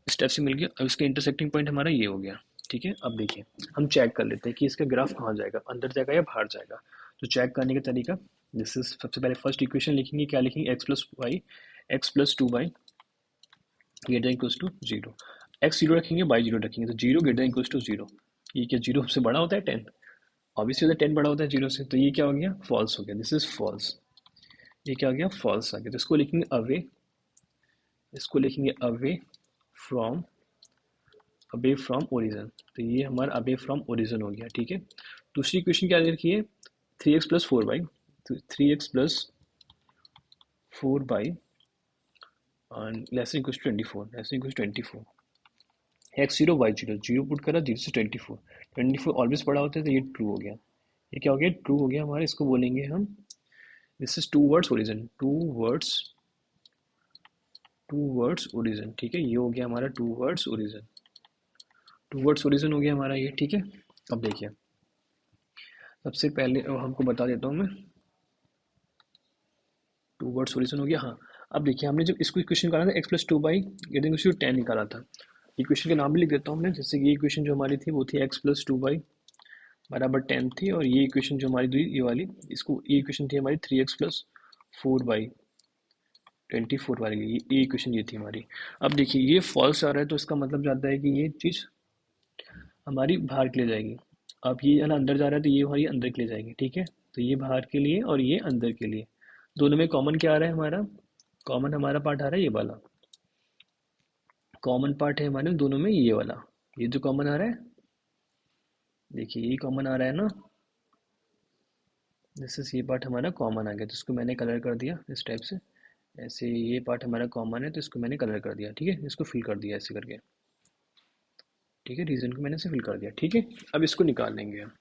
स्टेप से मिल गया। अब इसका इंटरसेक्टिंग पॉइंट हमारा ये हो गया, ठीक है। अब देखिए हम चेक कर लेते हैं कि इसका ग्राफ कहाँ जाएगा, अंदर जाएगा या बाहर जाएगा। तो चेक करने का तरीका, दिस इज, सबसे पहले फर्स्ट इक्वेशन लिखेंगे, क्या लिखेंगे, x+2y greater equals to zero, x zero रखेंगे, वाई जीरो रखेंगे, तो zero greater equals to zero. ये क्या जीरो से बड़ा होता है 10, ऑब्वियसली 10 बड़ा होता है जीरो से, तो ये क्या हो गया, फॉल्स हो गया, दिस इज फॉल्स। ये क्या हो गया, फॉल्स आ गया। तो इसको लिखेंगे अवे फ्रॉम अबे फ्रॉम ओरिजिन, तो ये हमारा अबे फ्रॉम ओरिजिन हो गया, ठीक है। दूसरी इक्वेशन क्या लिखी है, 3x+4y, तो 3x+4y less equal 24, less equal 24, x0 y0, zero put करा, 0 से 24, 24 ऑलवेज पड़ा होता है, तो ये ट्रू हो गया। ये क्या हो गया, ट्रू हो गया हमारा। इसको बोलेंगे हम, this is towards origin, towards origin, ठीक है। ये हो गया हमारा towards origin, towards origin हो गया हमारा ये, ठीक है। अब देखिए, सबसे पहले अब हमको बता देता हूँ मैं, टू वर्ड सॉल्यूशन हो गया। हाँ, अब देखिए, हमने जब इसको इक्वेशन निकाला था x+2y 10 निकाला था। इक्वेशन के नाम भी लिख देता हूँ मैं, जैसे कि ये इक्वेशन जो हमारी थी वो थी x+2y बराबर 10 थी, और ये इक्वेशन जो हमारी थी ये वाली, इसको ये इक्वेशन थी हमारी 3x+4y 24 वाली, ये इक्वेशन ये थी हमारी। अब देखिए, ये फॉल्स आ रहा है, तो इसका मतलब जाता है कि ये चीज़ हमारी बाहर के लिए जाएगी। अब ये है ना अंदर जा रहा है, तो ये हमारी अंदर के लिए जाएगी, ठीक है। तो ये बाहर के लिए और ये अंदर के लिए, दोनों में कॉमन क्या आ रहा है हमारा, कॉमन हमारा पार्ट आ रहा है ये वाला, कॉमन पार्ट है हमारे दोनों में ये वाला, ये जो कॉमन आ रहा है, देखिए ये कॉमन आ रहा है ना, जैसे ये पार्ट हमारा कॉमन आ गया, तो इसको मैंने कलर कर दिया इस टाइप से, ऐसे ये पार्ट हमारा कॉमन है, तो इसको मैंने कलर कर दिया, ठीक है, इसको फिल कर दिया ऐसे करके, ठीक है, रीजन को मैंने ऐसे फिल कर दिया, ठीक है। अब इसको निकाल लेंगे हम।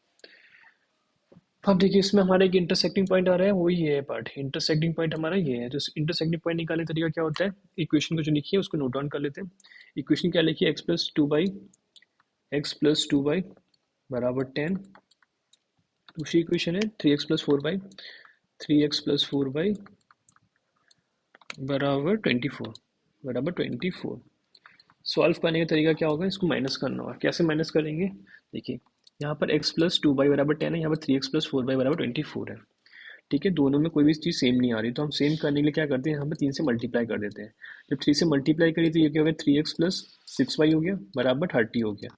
अब देखिए, इसमें हमारा एक इंटरसेक्टिंग पॉइंट आ रहा है, वही है पार्ट, इंटरसेक्टिंग पॉइंट हमारा ये है। तो इंटरसेक्टिंग पॉइंट निकालने का तरीका क्या होता है, इक्वेशन को जो लिखी है उसको नोट डाउन कर लेते हैं। इक्वेशन क्या लिखी है, x+2y बराबर 10, दूसरी इक्वेशन है 3x+4y बराबर 24 सॉल्व करने का तरीका क्या होगा, इसको माइनस करना होगा। कैसे माइनस करेंगे, देखिए, यहाँ पर x+2y बराबर 10 है, यहाँ पर 3x+4y बराबर 24 है, ठीक है। दोनों में कोई भी चीज़ सेम नहीं आ रही, तो हम सेम करने के लिए क्या करते हैं, यहाँ पर 3 से मल्टीप्लाई कर देते हैं। जब 3 से मल्टीप्लाई करिए तो ये क्या हो गया, 3x+6y हो गया बराबर 30 हो गया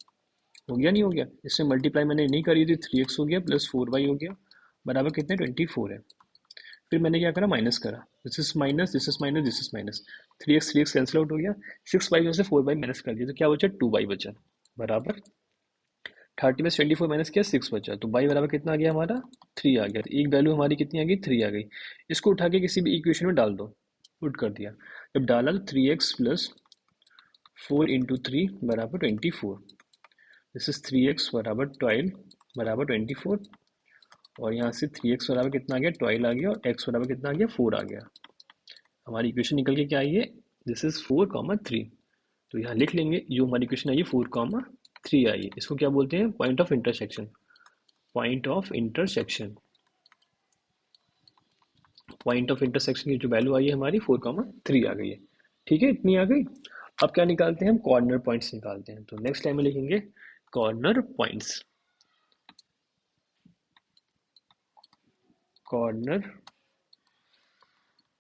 नहीं हो गया। इससे मल्टीप्लाई मैंने नहीं करी थी, 3x हो गया प्लस 4y हो गया बराबर कितने, 24 है। फिर मैंने क्या करा, माइनस करा, this is minus, this is minus, this is minus, 3x cancel out हो गया, 6y में से 4y माइनस कर दिया, तो क्या बचा, 2y बचा बराबर 30 में से 24 माइनस किया, 6 बचा, तो y बराबर कितना आ गया हमारा, 3 आ गया। तो एक वैल्यू हमारी कितनी आ गई, 3 आ गई। इसको उठा के किसी भी इक्वेशन में डाल दो, पुट कर दिया, जब डाला तो 3x+4 × 3 बराबर 24, दिस इज 3x बराबर 12 बराबर 24, और यहाँ से 3x बराबर कितना आ गया, 12 आ गया, और x बराबर कितना आ गया, 4 आ गया। हमारी इक्वेशन निकल के क्या आई है, दिस इज 4, 3। तो यहाँ लिख लेंगे, जो हमारी इक्वेशन आई है 4, 3 आई है। इसको क्या बोलते हैं, point of intersection, point of intersection, point of intersection की जो वैल्यू आई है हमारी 4, 3 आ गई है, ठीक है, इतनी आ गई। अब क्या निकालते हैं हम, कॉर्नर पॉइंट्स निकालते हैं। तो नेक्स्ट टाइम में लिखेंगे कॉर्नर पॉइंट्स, कॉर्नर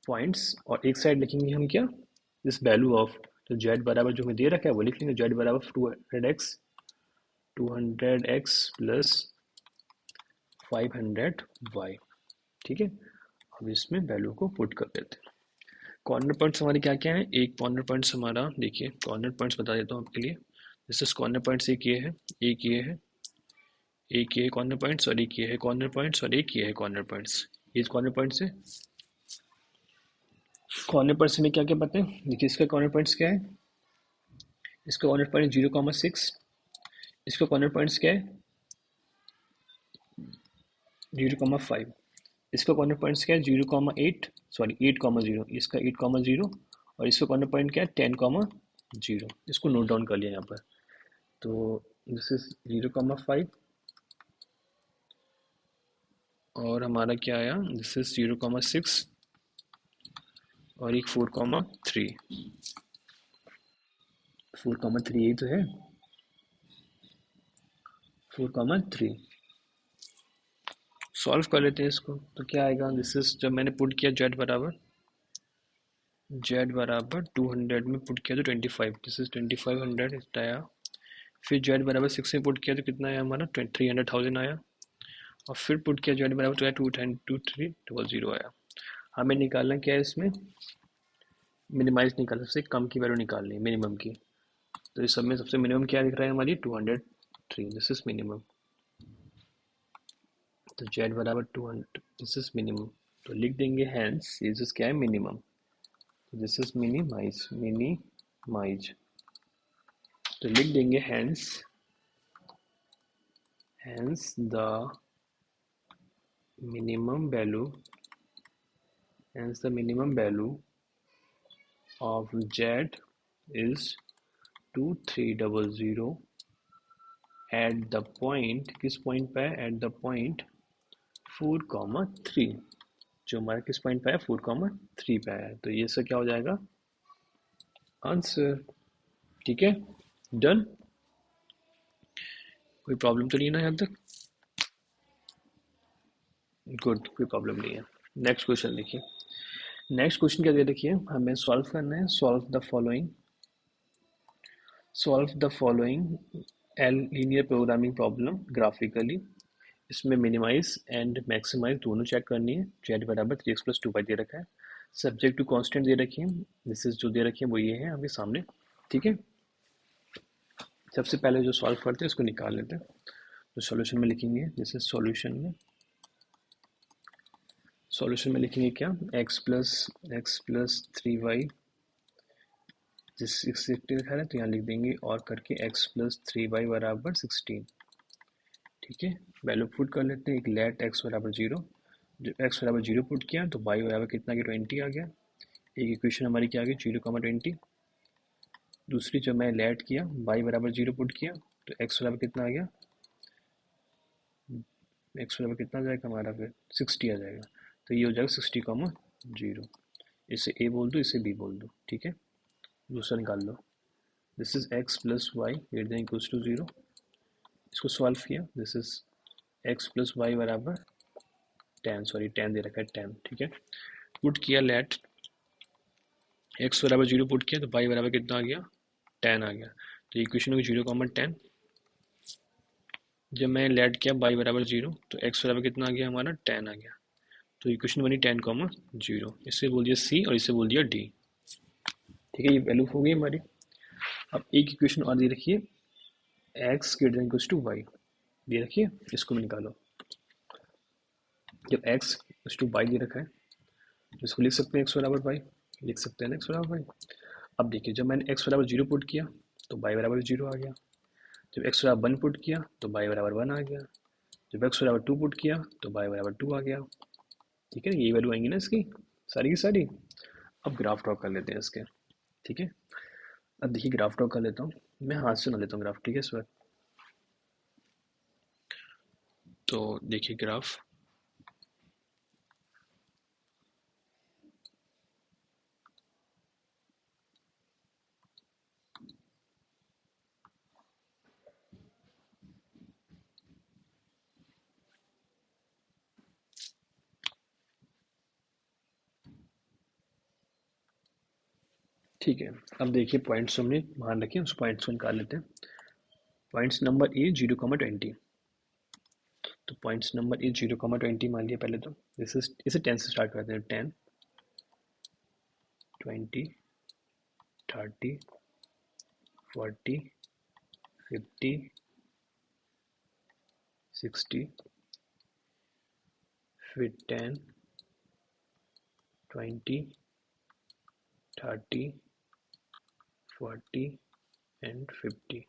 पॉइंट्स, और एक साइड लिखेंगे हम क्या, दिस वैल्यू ऑफ, तो जेड बराबर जो हमें दे रखा है वो लिख लेंगे, जेड बराबर 200x प्लस 500y, ठीक है। अब इसमें वैल्यू को पुट कर देते हैं। कॉर्नर पॉइंट्स हमारे क्या क्या है, एक कॉर्नर पॉइंट्स हमारा, देखिए कॉर्नर पॉइंट्स बता देता हूँ आपके लिए, जैसे कॉर्नर पॉइंट्स एक ये है, एक ये है, एक ये कॉर्नर पॉइंट्स, और एक ये है कॉर्नर पॉइंट्स, और एक ये है कॉर्नर पॉइंट्स, ये कॉर्नर पॉइंट्स है। कॉर्नर पॉइंट्स में क्या क्या पता है, देखिए इसका कॉर्नर पॉइंट्स क्या है, इसका कॉर्नर पॉइंट 0,6, इसका कॉर्नर पॉइंट्स क्या है 0,5, इसका कॉर्नर पॉइंट्स क्या है 0,8, सॉरी 8,0, इसका 8,0, और इसका कॉर्नर पॉइंट क्या है 10,0। इसको नोट डाउन कर लिया यहाँ पर। तो दिस इज 0,5, और हमारा क्या आया, दिस इज 0,6, और एक 4,3, 4,3 यही तो है, 4,3। सॉल्व कर लेते हैं इसको, तो क्या आएगा, दिस इज, जब मैंने पुट किया z बराबर 200 में पुट किया तो 25, दिस इज 2500 इतना आया। फिर z बराबर 6 में पुट किया तो कितना आया हमारा, 300,000 आया। और फिर पुट किया z बराबर तो आया 2,300 आया। हमें निकालना क्या है इसमें, मिनिमाइज निकालना, सबसे कम की वैल्यू निकालनी है, मिनिमम की। तो इस सब में सबसे मिनिमम क्या दिख रहा है हमारी 203, दिस इज मिनिमम। तो जेड बराबर 200, दिस इज मिनिमम। तो लिख देंगे हैंस ये जो क्या है minimum, this is minimise, minimise. तो लिख देंगे hence, hence the minimum value, hence the minimum value of z is 2300 at the point, किस पॉइंट पे है, एट द पॉइंट 4,3, जो हमारा किस पॉइंट पे है 4,3 पे है। तो ये सब क्या हो जाएगा आंसर। ठीक है, डन। कोई प्रॉब्लम तो नहीं है ना यहाँ तक? गुड, कोई प्रॉब्लम नहीं है। नेक्स्ट क्वेश्चन देखिए, नेक्स्ट क्वेश्चन क्या दिया देखिए, हमें सॉल्व करना है। Solve the following L linear programming problem graphically. इसमें मिनिमाइज एंड मैक्सिमाइज दोनों चेक करनी है। जेड बराबर 3x+2y दे रखा है, सब्जेक्ट टू कांस्टेंट दे रखी है, दिस इज जो दे रखी है वो ये है आपके सामने। ठीक है, सबसे पहले जो सॉल्व करते हैं उसको निकाल लेते हैं। तो सॉल्यूशन में लिखेंगे, दिस इज सॉल्यूशन में लिखेंगे क्या, x+3y, जिस 60 लिखा है तो यहाँ लिख देंगे और करके x+3y बराबर 16। ठीक है, वैल्यू पुट कर लेते हैं। एक लेट x बराबर 0, जब x बराबर 0 पुट किया तो y बराबर कितना गया 20 आ गया। एक इक्वेशन हमारी क्या आ गई 0,20। दूसरी जब मैं लेट किया y बराबर 0 पुट किया तो x बराबर कितना आ गया, x बराबर कितना आ जाएगा हमारा फिर 60 आ जाएगा। तो ये हो जाएगा 60,0। इसे a बोल दो, इसे b बोल दो। ठीक है, दूसरा निकाल लो, this is x+y greater than equals to 0। इसको सॉल्व किया, दिस इज x+y बराबर 10, सॉरी 10 दे रखा है 10। ठीक है, पुट किया लेट x बराबर 0 पुट किया तो y बराबर कितना आ गया 10 आ गया। तो इक्वेशन होगी 0,10। जब मैं लेट किया y बराबर 0 तो x बराबर कितना आ गया हमारा 10 आ गया। तो इक्वेशन बनी 10,0। इससे बोल दिया c और इससे बोल दिया d। ठीक है, ये वैल्यू हो गई हमारी। अब एक इक्वेशन और दे रखिए, x greater than equals to y दे रखिए, इसको भी निकालो। जब x टू y दे रखा है तो इसको लिख सकते हैं x बराबर y, लिख सकते हैं ना x बराबर y। अब देखिए जब मैंने x बराबर 0 पुट किया तो y बराबर 0 आ गया। जब x बराबर 1 पुट किया तो y बराबर 1 आ गया। जब x बराबर 2 पुट किया तो y बराबर 2 आ गया। ठीक है, यही वैल्यू आएंगी ना इसकी सारी की सारी। अब ग्राफ ड्रॉ कर लेते हैं इसके। ठीक है, अब देखिए ग्राफ ड्रॉ कर लेता हूँ, मैं हाथ से बना लेता हूँ ग्राफ। ठीक है इस बार, तो देखिए ग्राफ, ठीक है। अब देखिए पॉइंट्स हमने मान रखे हैं, उस पॉइंट्स को निकाल लेते हैं। Points number A 0,20। तो पॉइंट्स नंबर ए 0,20 मान लिया पहले। तो दिस इज, इसे 10 से स्टार्ट करते हैं। 10, 20, 30, 40, 50, 60, फिर 10, 20, 30, 40 एंड 50।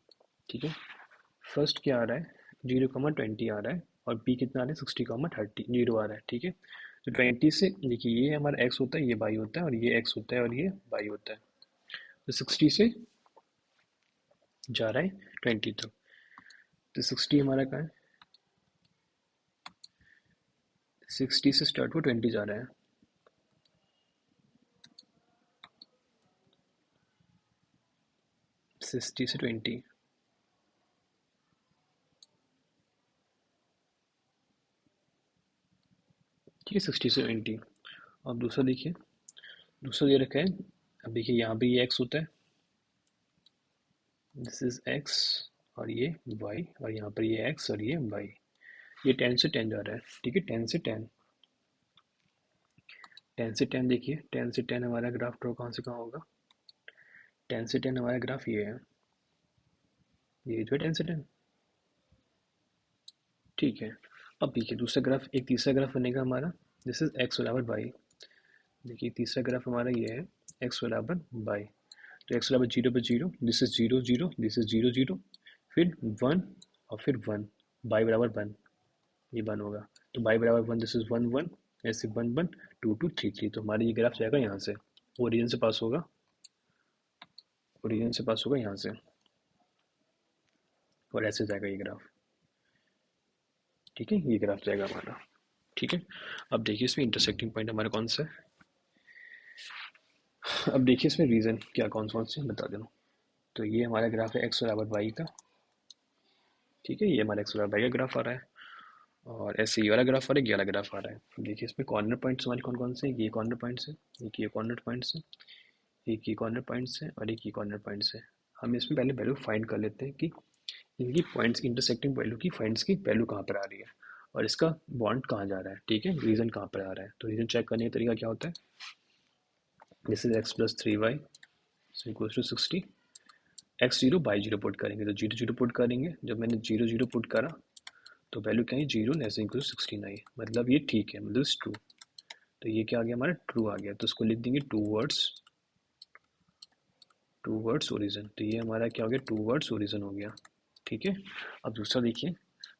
ठीक है, फर्स्ट क्या आ रहा है 0,20 आ रहा है, और बी कितना आ रहा है 60,30 जीरो आ रहा है। ठीक है, तो 20 से देखिए ये हमारा x होता है, ये y होता है, और ये x होता है और ये y होता है। तो 60 से जा रहा है 20 तक। तो 60 हमारा कहाँ है, 60 से स्टार्ट हुआ 20 जा रहा है। 60 से 20, ठीक है 60 से 20। अब दूसरा देखिए, दूसरा ये रखा है। अब देखिए यहाँ पे ये x होता है, दिस इज x, और ये y, और यहाँ पर ये x और ये y। ये 10 से 10 जा रहा है। ठीक है, 10 से 10, 10 से 10 देखिए, 10 से 10 हमारा ग्राफ ड्रॉ कहाँ से कहाँ होगा। 10 से 10 हमारा ग्राफ ये है। ये जो है 10 से 10, ठीक है। अब देखिए दूसरा ग्राफ, एक तीसरा ग्राफ बनेगा हमारा, दिस इज एक्स बराबर बाई। देखिए तीसरा ग्राफ हमारा ये है एक्स बराबर बाई। तो एक्स बराबर जीरो पर zero, this is zero zero, this is zero zero, फिर वन और फिर वन, बाई बराबर वन, ये वन होगा। तो बाई बराबर one, this is one one, ऐसे one one, two two three three. तो हमारा ये ग्राफ जाएगा यहाँ से, ओरिजिन से पास होगा, ओरिजिन से पास होगा यहाँ से, और ऐसे जाएगा ये ग्राफ, ठीक है। ये ग्राफ जाएगा हमारा, ठीक है। अब देखिए इसमें इंटरसेक्टिंग पॉइंट हमारा कौन सा है। अब देखिए इसमें रीज़न क्या कौन से बता देना। तो ये हमारा ग्राफ है एक्स बराबर वाई का, ठीक है। ये हमारा एक्स बराबर वाई का ग्राफ आ रहा है, और ऐसे ये वाला ग्राफ आ रहा है, ये वाला ग्राफ आ रहा है। देखिए इसमें कॉर्नर पॉइंट्स हमारे कौन कौन से हैं, ये कॉर्नर पॉइंट्स है, एक ये कॉर्नर पॉइंट्स है, एक ये कॉर्नर पॉइंट्स है, और एक ये कॉर्नर पॉइंट्स है। हम इसमें पहले वैल्यू फाइंड कर लेते हैं कि इनकी पॉइंट्स की इंटरसेक्टिंग वैल्यू की, पॉइंट्स की वैल्यू कहाँ पर आ रही है, और इसका बॉन्ड कहाँ जा रहा है, ठीक है। रीजन कहाँ पर आ रहा है, तो रीजन चेक करने का तरीका क्या होता है, this is x plus three y equal to 60, x zero by zero put करेंगे, तो जीरो जीरो पुट करेंगे। जब मैंने जीरो जीरो पुट करा तो वैल्यू क्या है, जीरो लेस इक्वल टू 16 आई, मतलब ये ठीक है, मतलब ट्रू। तो ये क्या आ गया हमारा, ट्रू आ गया। तो इसको लिख देंगे टू वर्ड्स ओरिजिन। तो ये हमारा क्या हो गया, टू वर्ड्स ओरिजिन हो गया, ठीक है। अब दूसरा देखिए,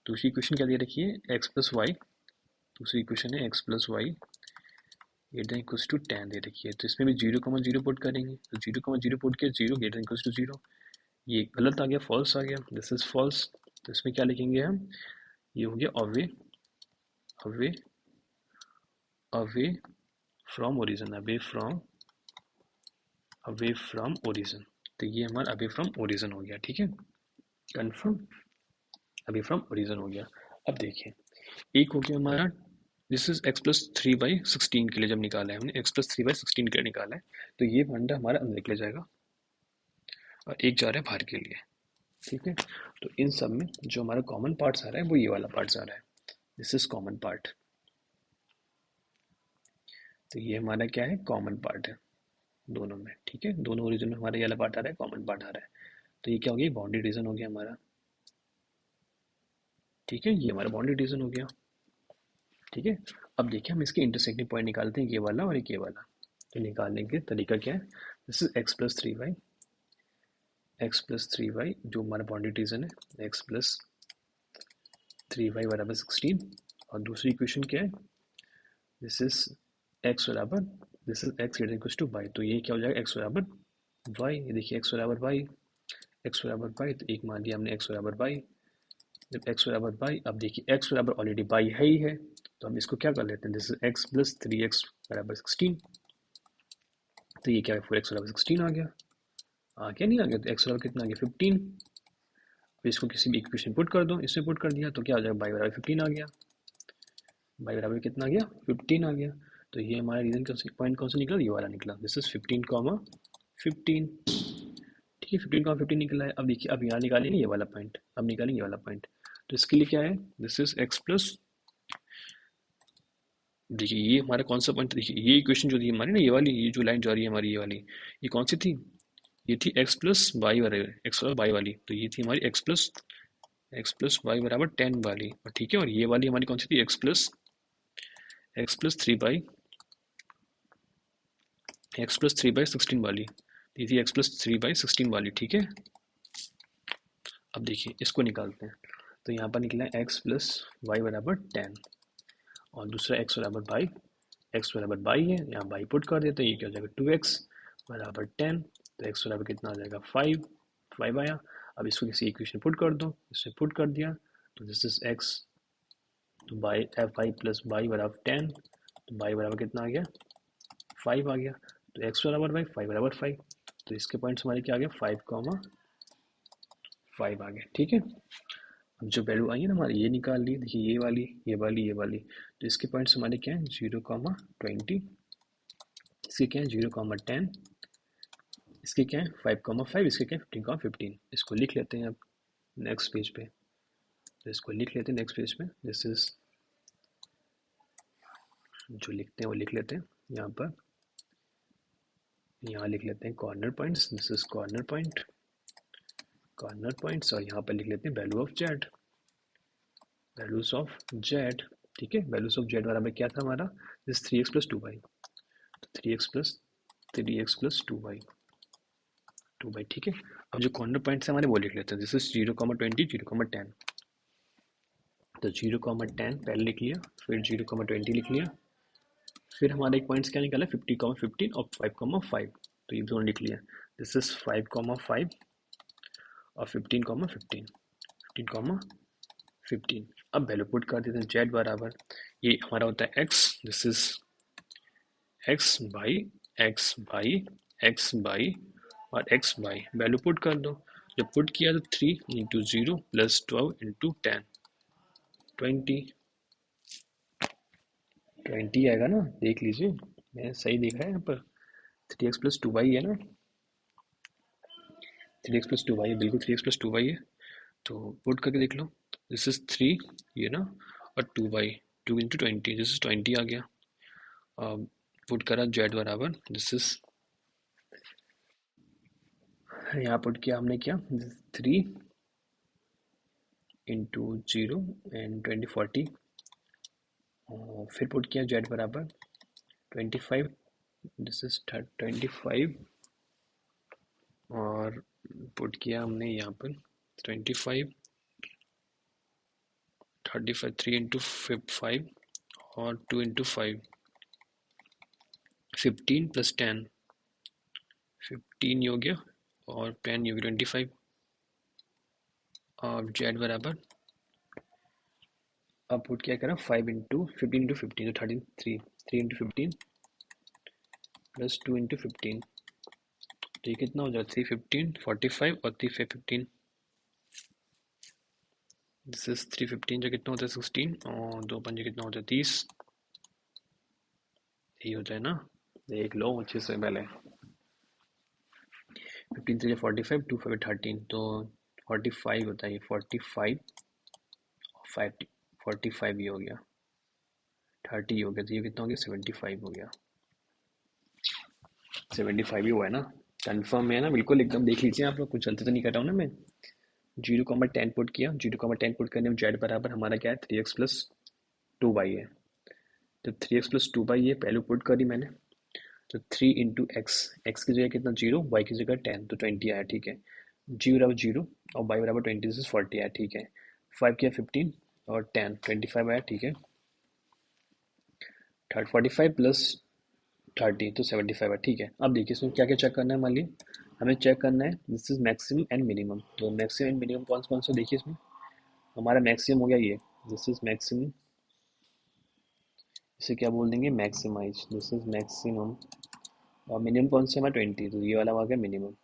दूसरी इक्वेशन क्या दे रखी है, एक्स प्लस वाई। दूसरी इक्वेशन है x plus y greater equals to 10 दे रखी है। तो इसमें भी जीरो कमा जीरो पुट करेंगे, तो जीरो कमा जीरो पुट किया, zero greater equals to zero. ये गलत आ गया, फॉल्स आ गया, दिस इज फॉल्स। तो इसमें क्या लिखेंगे हम, ये हो गया away, away, away from origin, away from origin. तो ये हमारा अवे फ्रॉम ओरिजिन हो गया, ठीक है, कंफर्म, अवे फ्रॉम ओरिजिन हो गया। अब देखिए एक हो गया हमारा, this is x plus three by sixteen के लिए जब निकाला है हमने, x plus three by sixteen के लिए निकाला है, तो ये फंडा हमारा अंदर निकले जाएगा, और एक जा रहा है बाहर के लिए, ठीक है। तो इन सब में जो हमारा कॉमन पार्ट्स आ रहा है वो ये वाला पार्ट्स आ रहा है, दिस इज कॉमन पार्ट। तो ये हमारा क्या है, कॉमन पार्ट है दोनों में, ठीक है। दोनों ओरिजिन में हमारा ये वाला पार्ट आ रहा है, कॉमन पार्ट आ रहा है। तो ये क्या हो गया, बाउंड्री रीजन हो गया हमारा, ठीक है। ये हमारा बाउंड्री रीजन हो गया, ठीक है। अब देखिए हम इसके इंटरसेक्टिंग पॉइंट निकालते हैं, ये वाला और एक ये वाला। तो निकालने के तरीका क्या है, this is x plus three y, x plus three y जो हमारा बाउंड्री रीजन है, एक्स प्लस थ्री वाई बराबर 16। और दूसरी इक्वेशन क्या है, दिस इज एक्स बराबर, this is x greater equal to y. तो ये क्या हो जाएगा, एक्स बराबर वाई। ये देखिए एक्स बराबर वाई, एक्स बराबर वाई, तो एक मान लिया हमने एक्स बराबर वाई। जब एक्स बराबर वाई, अब देखिए एक्स बराबर ऑलरेडी वाई है ही है, तो हम इसको क्या कर लेते हैं, this is x plus three x बराबर 16। तो ये क्या है, फोर एक्स बराबर 16 आ गया नहीं आ गया, तो एक्स बराबर कितना आ गया, 15। अब इसको किसी भी इक्वेशन पुट कर दो, इसमें पुट कर दिया तो क्या आ जाएगा, बाई बराबर 15 आ गया, बाई बराबर कितना आ गया, 15 आ गया। तो ये हमारा रीजन पॉइंट कौन सा निकला, ये वाला निकला, दिस इज 15 कॉमा 15, ठीक है। 15 कॉमा 15 निकला है। अब देखिए अब यहाँ निकालेंगे ये वाला पॉइंट, अब निकालेंगे ये वाला पॉइंट। तो इसके लिए क्या है, दिस इज एक्स प्लस, देखिए ये हमारा कौन सा पॉइंट, देखिए ये इक्वेशन जो थी हमारी ना, ये वाली, ये जो लाइन जा रही है हमारी, ये वाली, ये कौन सी थी, ये थी एक्स प्लस वाई बराबर एक्स प्लस वाई वाली। तो ये थी हमारी एक्स प्लस वाई बराबर 10 वाली, और ठीक है। और ये वाली हमारी कौन सी थी, एक्स प्लस थ्री बाई 16 वाली। ये थी एक्स प्लस थ्री बाई 16 वाली, ठीक है। अब देखिए इसको निकालते हैं, तो यहाँ पर निकला एक्स प्लस वाई बराबर 10, और दूसरा एक्स बराबर बाई, एक्स बराबर बाई है, यहाँ बाई पुट कर देते हैं, ये क्या हो जाएगा, टू एक्स बराबर 10। तो एक्स बराबर कितना आ जाएगा, फाइव, फाइव आया। अब इसको किसी इक्वेशन पुट कर दो, इसमें पुट कर दिया, तो दिस इज एक्स, तो by F I plus by बराबर 10, तो बाई बराबर कितना आ गया, फाइव आ गया। तो एक्स बराबर बाई, फाइव बराबर फाइव। तो इसके पॉइंट्स हमारे क्या आ गया, फाइव कॉमा फाइव आ गया, ठीक है। अब जो वैल्यू आई है ना हमारी, ये निकाल ली, देखिए ये वाली, ये वाली, ये वाली। तो इसके पॉइंट्स हमारे क्या है, जीरो कॉमा 20, इसके क्या है, जीरो कॉमा 10, इसके क्या है, फाइव कॉमा फाइव, इसके क्या है, 15 कॉमा 15। इसको लिख लेते हैं अब नेक्स्ट पेज पे, तो इसको लिख लेते हैं नेक्स्ट पेज पे, दिस इज, जो लिखते हैं वो लिख लेते हैं यहाँ पर, यहाँ लिख लेते हैं corner points, this is corner point, corner points और यहाँ पर लिख लेते हैं value of Z, values of Z. ठीक है, वैल्यूज ऑफ जेड बराबर क्या था हमारा, दिस 3x प्लस 2y, तो 3x प्लस 2y, ठीक है। अब जो कॉर्नर पॉइंट्स है हमारे वो लिख लेते हैं, दिस इज 0,20, 0,10, तो 0,10 पहले लिख लिया, फिर 0,20 लिख लिया, फिर हमारे एक पॉइंट्स क्या निकाला 50,15 और 5,5, तो ये दोनों लिख लिया, दिस इज 5,5 और 15,15, 15,15। अब वैल्यू पुट कर देते हैं, जेड बराबर ये हमारा होता है x, this is x by x by x by और एक्स बाई, वैल्यू पुट कर दो, जब पुट किया तो 3 इंटू 0 प्लस 12 इंटू 10, 20 आएगा ना, देख लीजिए मैं सही देखा है यहाँ पर, 3x प्लस 2y है ना, 3x प्लस 2y है, बिल्कुल 3x प्लस 2y है, तो पुट करके देख लो, दिस इज 3 ये ना, और 2y, 2 इंटू 20, दिस इज 20 आ गया। पुट करा जेड बराबर, दिस इज यहाँ पुट किया हमने, क्या 3 इंटू 0 एंड 20 40, फिर पुट किया जेड बराबर 25, दिस इज 25, और पुट किया हमने यहाँ पर 25, 35, 3 इंटू 5 और 2 इंटू 5, 15 प्लस 10, 15 हो गया और 10 हो गया 25, और जेड बराबर, अब पुट क्या करा 5 इंटू 15 इंटू 15, तो 13, 3 इंटू 15 प्लस 2 इंटू 15, तो ये कितना हो जाएगा 315, 45 और 3 15, दिस इज 315, जो कितना होता है 16, और 2 पंजे कितना होता है 30, यही होता है ना, देख लो अच्छे से पहले, 15 से 45, 2 5 13, तो 45 होता है ये, 45 5, 45 ये हो गया, 30 हो गया, तो ये कितना हो गया 75 हो गया, 75 ही हुआ है ना, कंफर्म है ना, बिल्कुल एकदम देख लीजिए आप लोग, कुछ गलती तो नहीं कर रहा हूँ ना मैं। 0,10 पुट किया, 0,10 पुट करने में जेड बराबर हमारा क्या है 3x प्लस 2y है, तो 3x प्लस 2y ये पहले पुट करी मैंने, तो 3 इंटू एक्स, एक्स की जगह कितना 0, वाई की जगह 10, तो 20 आया, ठीक है, जी बराबर 0 और वाई बराबर 20 से 40 आया, ठीक है, 5 किया 15 और 10 25 आया, ठीक है, 45 प्लस 30 तो 75 है, ठीक है। अब देखिए इसमें क्या क्या चेक करना है, मान लीजिए हमें चेक करना है, this is maximum and minimum, तो मैक्सिमम एंड मिनिमम कौन कौन सा, देखिए इसमें हमारा मैक्सिमम हो गया ये, दिस इज मैक्सिमम, इसे क्या बोल देंगे मैक्सिमाइज, दिस इज मैक्सिमम, और मिनिमम कौन सा हमारा 20, तो ये वाला आ गया मिनिमम,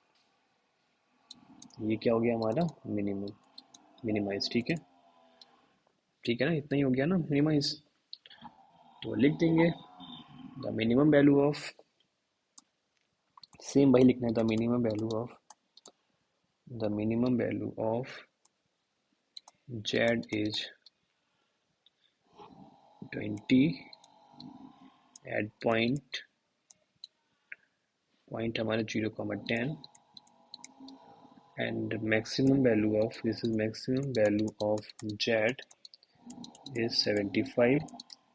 ये क्या हो गया हमारा मिनिमम, मिनिमाइज, ठीक है ना, इतना ही हो गया ना मिनिमाइज, तो लिख देंगे the minimum value of, same वही लिखना है, the minimum value of z is 20 at point हमारा 0,10 and maximum value of, this is maximum value of z is 75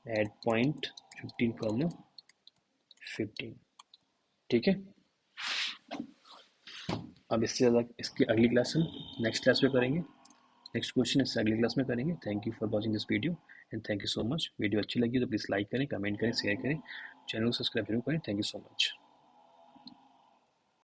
at point 15, 15, ठीक है। अब इससे ज़्यादा इसकी अगली क्लास हम नेक्स्ट क्लास में करेंगे, नेक्स्ट क्वेश्चन इससे अगली क्लास में करेंगे। Thank you for watching this video and thank you so much. Video अच्छी लगी तो प्लीज़ लाइक करें, कमेंट करें, शेयर करें, चैनल को सब्सक्राइब जरूर करें। Thank you so much.